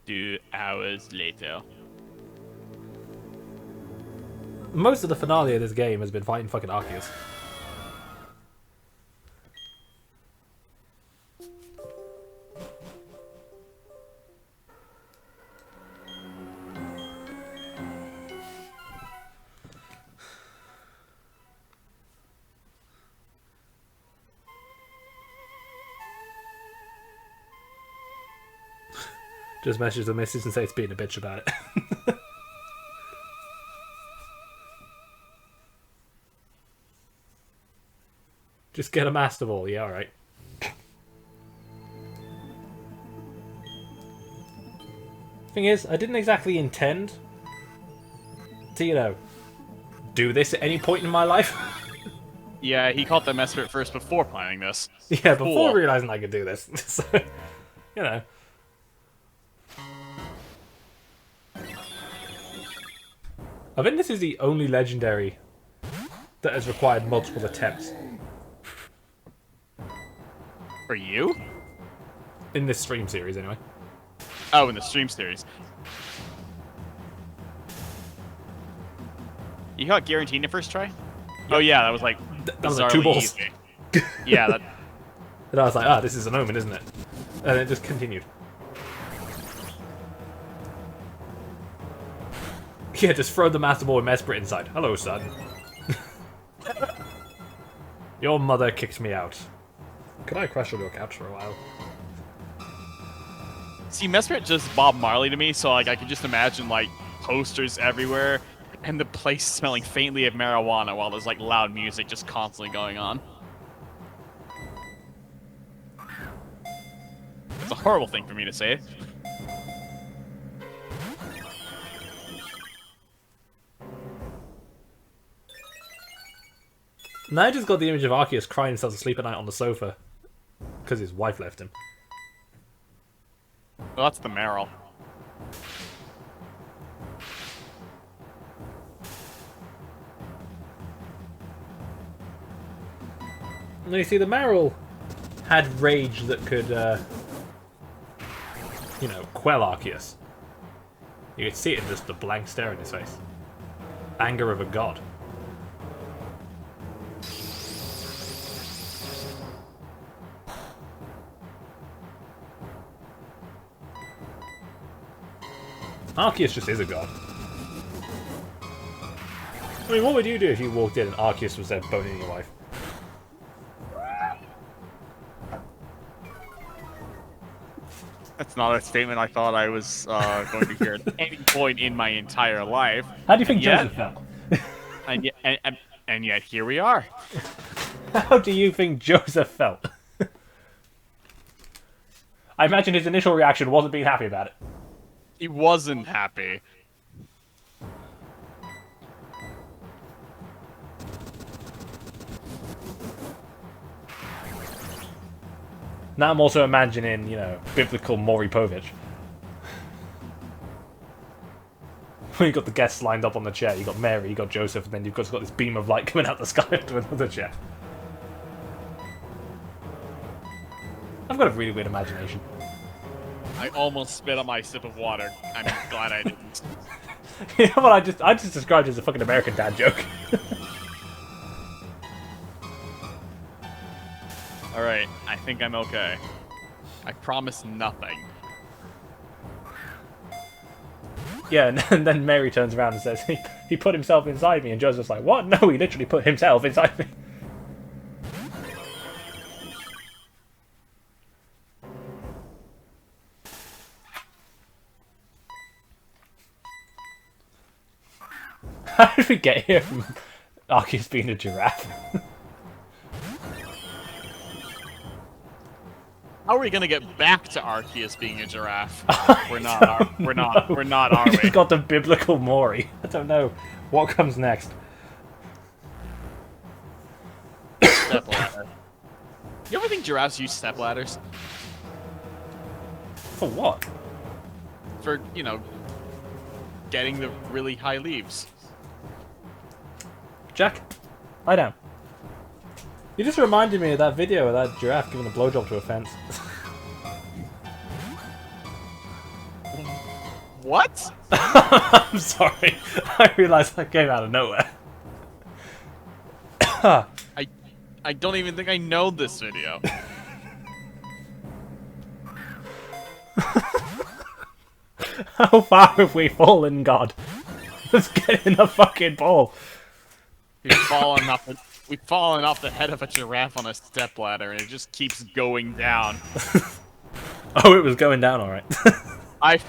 B: Two hours later.
A: Most of the finale of this game has been fighting fucking Arceus. Just message the missus and say it's being a bitch about it. Just get a Master Ball, yeah, alright. Thing is, I didn't exactly intend to, you know, do this at any point in my life.
B: Yeah, he caught the Mesprit first before planning this.
A: Yeah, before
B: Cool.
A: realizing I could do this. So, you know. I think this is the only legendary that has required multiple attempts.
B: For you?
A: In this stream series, anyway.
B: Oh, in the stream series. You got guaranteed in the first try? Oh yeah, that was like
A: That was like 2
B: bizarrely
A: balls.
B: easy. Yeah, that.
A: And I was like, ah, this is an omen, isn't it? And it just continued. Yeah, just throw the Master Ball with Mesprit inside. Hello, son. Your mother kicked me out. Could I crash on your couch for a while?
B: See, Mesprit just Bob Marley to me, so like I could just imagine like posters everywhere, and the place smelling faintly of marijuana while there's like loud music just constantly going on. It's a horrible thing for me to say.
A: Now I just got the image of Arceus crying himself to sleep at night on the sofa. Because his wife left him.
B: Well, that's the Meryl.
A: Now you see, the Marill had rage that could, you know, quell Arceus. You could see it in just the blank stare in his face. Anger of a god. Arceus just is a god. I mean, what would you do if you walked in and Arceus was there boning your wife?
B: That's not a statement I thought I was going to hear at any point in my entire life.
A: How do you think
B: And yet-
A: Joseph felt?
B: And yet here we are.
A: How do you think Joseph felt? I imagine his initial reaction wasn't being happy about it.
B: He wasn't happy.
A: Now I'm also imagining, you know, biblical Maury Povich. When you got the guests lined up on the chair, you got Mary, you got Joseph, and then you've got this beam of light coming out the sky onto another chair. I've got a really weird imagination.
B: I almost spit on my sip of water. I'm glad I didn't.
A: You know what I just described as a fucking American dad joke.
B: Alright, I think I'm okay. I promise nothing.
A: Yeah, and then Mary turns around and says, he put himself inside me, and Joseph's like, what? No, he literally put himself inside me. How did we get here from Arceus being a giraffe?
B: How are we gonna get back to Arceus being a giraffe? We're not, we're not, are
A: We
B: we?
A: just got the biblical Maury. I don't know. What comes next?
B: Stepladder. You ever think giraffes use stepladders?
A: For what?
B: For, you know, getting the really high leaves.
A: Jack, lie down. You just reminded me of that video of that giraffe giving a blowjob to a fence.
B: What?
A: I'm sorry. I realised that came out of nowhere.
B: I don't even think I know this video.
A: How far have we fallen, God? Let's get in the fucking ball.
B: We've fallen off the head of a giraffe on a stepladder, and it just keeps going down.
A: Oh, it was going down alright.
B: I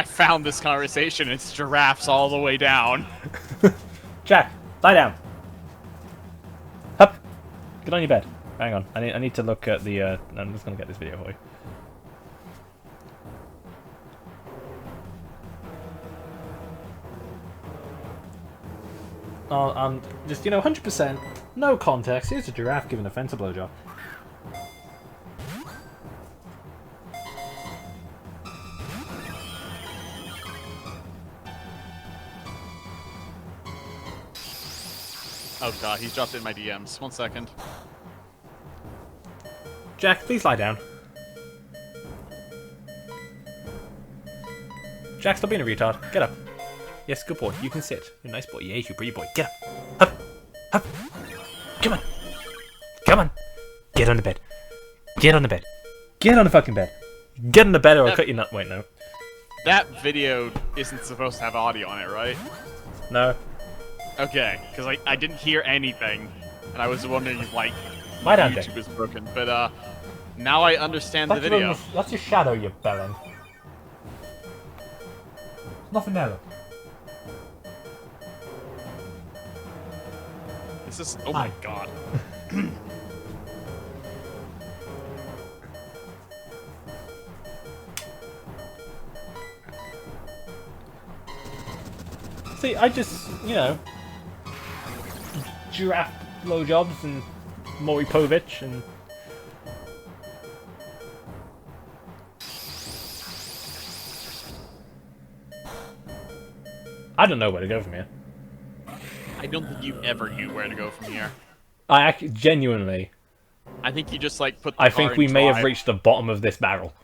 B: found this conversation. It's giraffes all the way down.
A: Jack, lie down. Up. Get on your bed. Hang on. I need to look at the. I'm just gonna get this video for you. Oh, just, you know, 100%, no context. Here's a giraffe giving a fence a blowjob.
B: Oh god, he's dropped it in my DMs. 1 second.
A: Jack, please lie down. Jack, stop being a retard. Get up. Yes, good boy. You can sit. You're a nice boy. Yeah, you pretty boy. Get up. Up. Up. Come on. Come on. Get on the bed. Get on the bed. Get on the fucking bed. Get on the bed or I'll cut your nut. Wait, no.
B: That video isn't supposed to have audio on it, right?
A: No.
B: Okay, because I didn't hear anything, and I was wondering if, like,
A: Lie down,
B: YouTube
A: Jack.
B: was broken. But, now I understand the video.
A: That's your shadow, you bellend. Nothing there, look.
B: This is... Oh my god.
A: See, I just, you know, giraffe blowjobs and Maury Povich and... I don't know where to go from here.
B: I don't think you ever knew where to go from here.
A: I actually, genuinely,
B: I think you just, like, put the
A: I
B: car
A: think
B: in
A: we may have
B: drive.
A: reached the bottom of this barrel.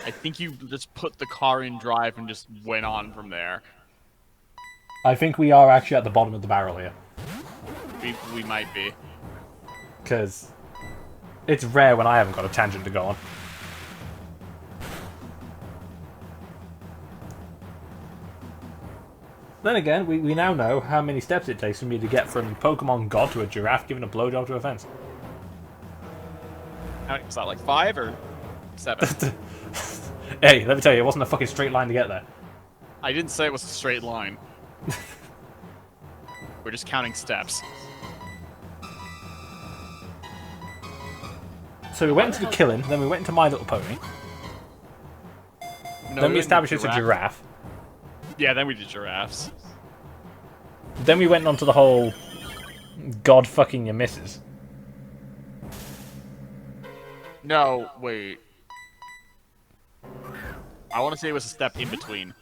B: I think you just put the car in drive and just went on from there.
A: I think we are actually at the bottom of the barrel here.
B: We might be.
A: Because it's rare when I haven't got a tangent to go on. Then again, we now know how many steps it takes for me to get from Pokemon God to a giraffe giving a blowjob to a fence.
B: How many was that, like 5 or 7?
A: Hey, let me tell you, it wasn't a fucking straight line to get there.
B: I didn't say it was a straight line. We're just counting steps.
A: So we went into the Killing, then we went into My Little Pony,
B: No,
A: then we
B: didn't
A: established
B: do
A: it's a giraffe,
B: Yeah, then we did giraffes.
A: then we went on to the whole God fucking your missus.
B: No, wait. I want to say it was a step in between.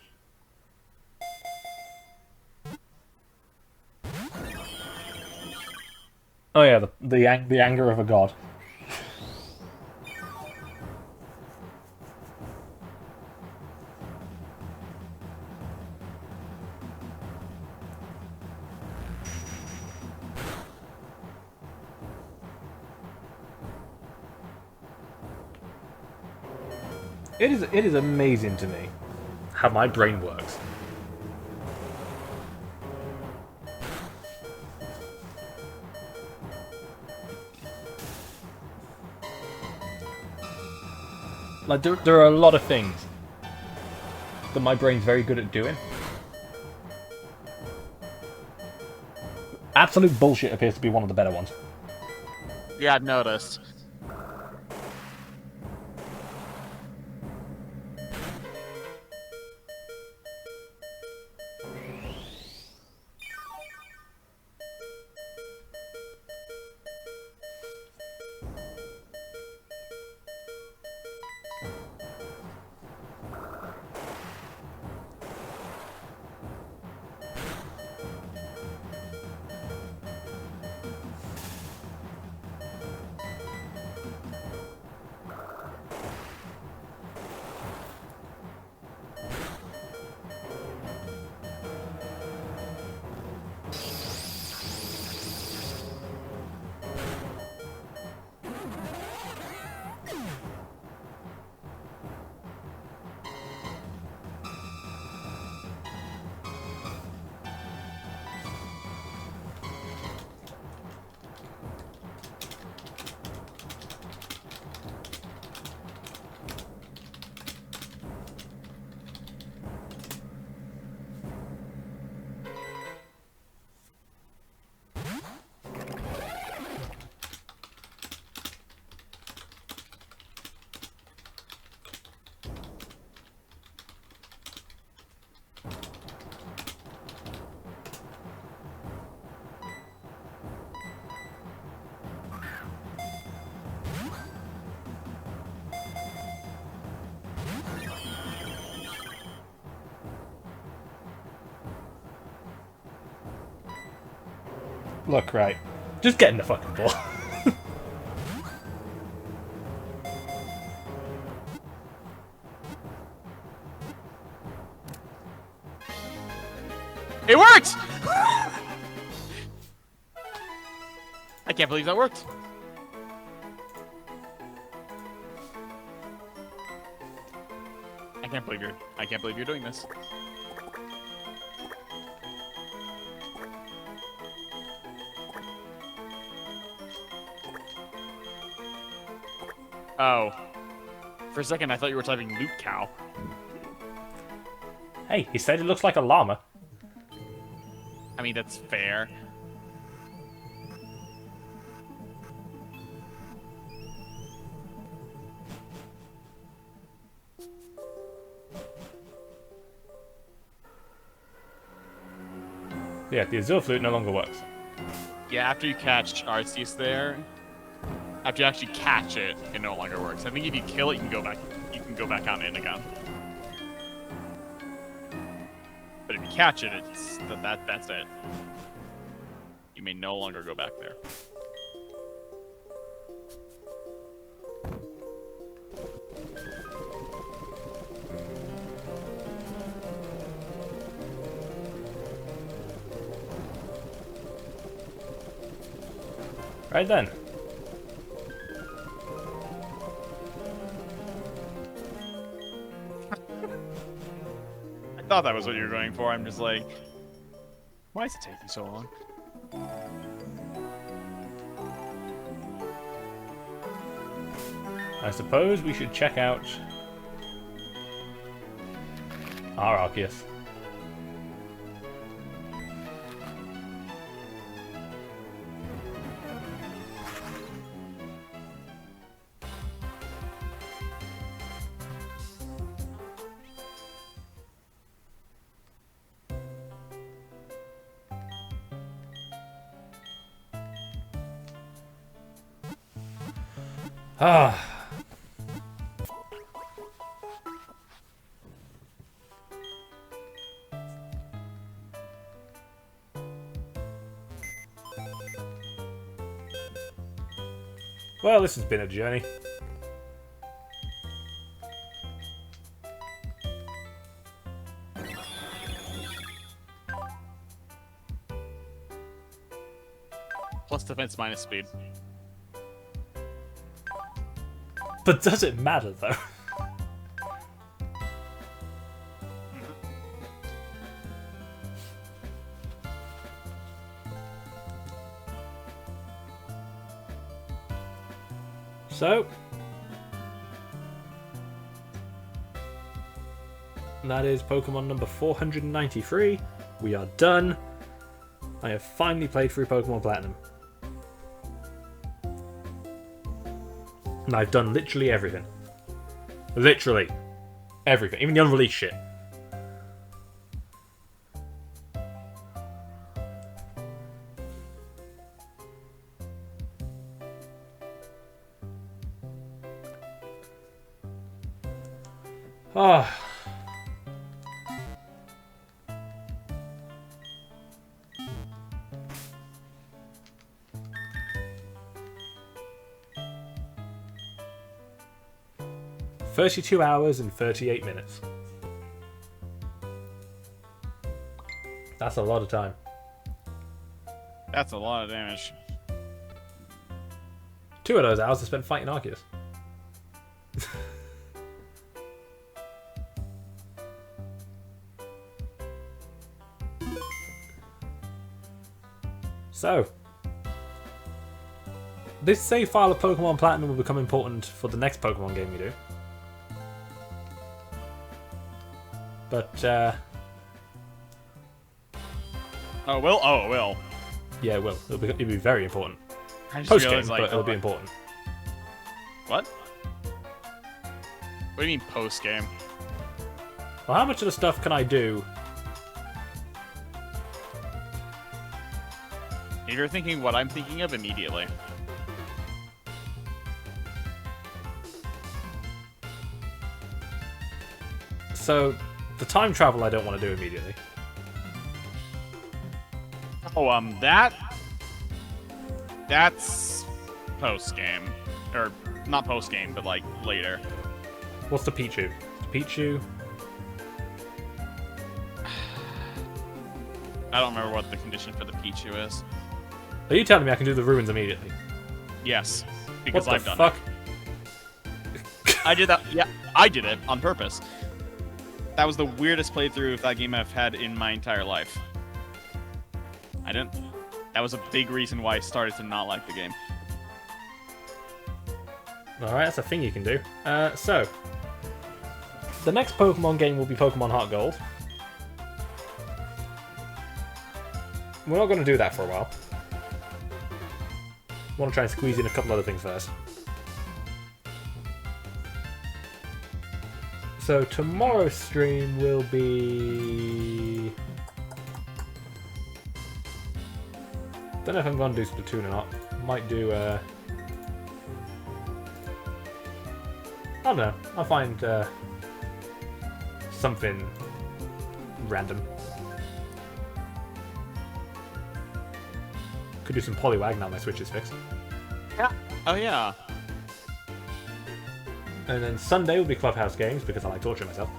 A: Oh yeah, the anger of a god. It is amazing to me how my brain works. Like there are a lot of things that my brain's very good at doing. Absolute bullshit appears to be one of the better ones.
B: Yeah, I've noticed.
A: Look, right. Just get in the fucking ball.
B: It worked! I can't believe that worked. I can't believe you're doing this. Oh. For a second, I thought you were typing Luke Cow.
A: Hey, he said it looks like a llama.
B: I mean, that's fair.
A: Yeah, the Azure Flute no longer works.
B: Yeah, after you catch Arceus there, after you actually catch it, it no longer works. I think if you kill it, you can go back. You can go back out in again. But if you catch it, it's that's it. You may no longer go back there.
A: Right then.
B: I thought that was what you were going for. I'm just like, why is it taking so long?
A: I suppose we should check out our Arceus. Ah, Well, this has been a journey.
B: Plus defense minus speed.
A: But does it matter, though? So, that is Pokemon number 493. We are done. I have finally played through Pokemon Platinum. And I've done literally everything. Literally everything. Even the unreleased shit. Ah. 32 hours and 38 minutes. That's a lot of time.
B: That's a lot of damage.
A: 2 of those hours I spent fighting Arceus. So, this save file of Pokemon Platinum will become important for the next Pokemon game we do. But,
B: Oh, it will? Oh, it will.
A: yeah, it will. It'll be very important.
B: I just
A: Post-game,
B: realized, like,
A: but it'll be important.
B: What? What do you mean post-game?
A: Well, how much of the stuff can I do?
B: If you're thinking what I'm thinking of, immediately.
A: So, the time travel I don't want to do immediately.
B: Oh, that's post-game. Or, not post-game, but, like, later.
A: What's the Pichu? Pichu?
B: I don't remember what the condition for the Pichu is.
A: Are you telling me I can do the ruins immediately?
B: Yes, because
A: What
B: I've
A: the
B: done
A: fuck?
B: it. I did that. Yeah, I did it on purpose. That was the weirdest playthrough of that game I've had in my entire life. I didn't. That was a big reason why I started to not like the game.
A: Alright, that's a thing you can do. So, the next Pokemon game will be Pokemon Heart Gold. We're not going to do that for a while. I want to try and squeeze in a couple other things first. So tomorrow's stream will be... Don't know if I'm going to do Splatoon or not. Might do... I don't know. I'll find something random. Could do some Poliwag now my Switch is fixed.
B: Yeah. Oh yeah.
A: And then Sunday will be Clubhouse games because I like torturing myself.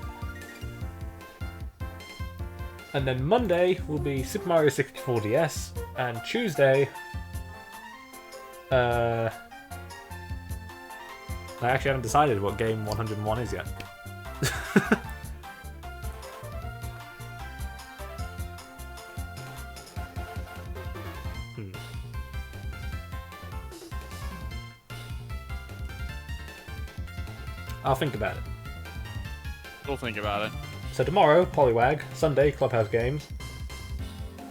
A: And then Monday will be Super Mario 64 DS. And Tuesday... I actually haven't decided what game 101 is yet. I'll think about it.
B: We'll think about it.
A: So tomorrow, Poliwag. Sunday, Clubhouse games.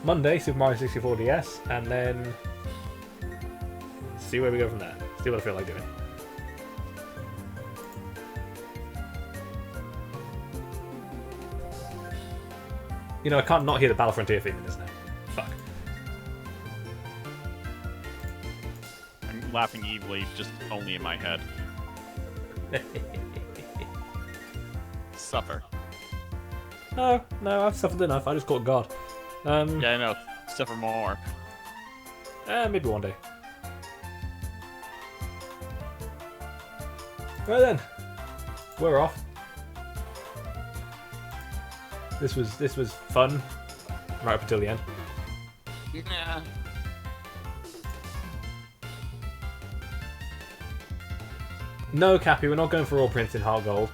A: Monday, Super Mario 64 DS. And then... see where we go from there. See what I feel like doing. You know, I can't not hear the Battle Frontier theme in this now. Fuck.
B: I'm laughing evilly, just only in my head. Suffer.
A: No, I've suffered enough. I just caught God.
B: Yeah, I know. Suffer more.
A: Maybe one day. Right then, we're off. This was fun, right up until the end.
B: Yeah.
A: No, Cappy, we're not going for all prints in Heart Gold.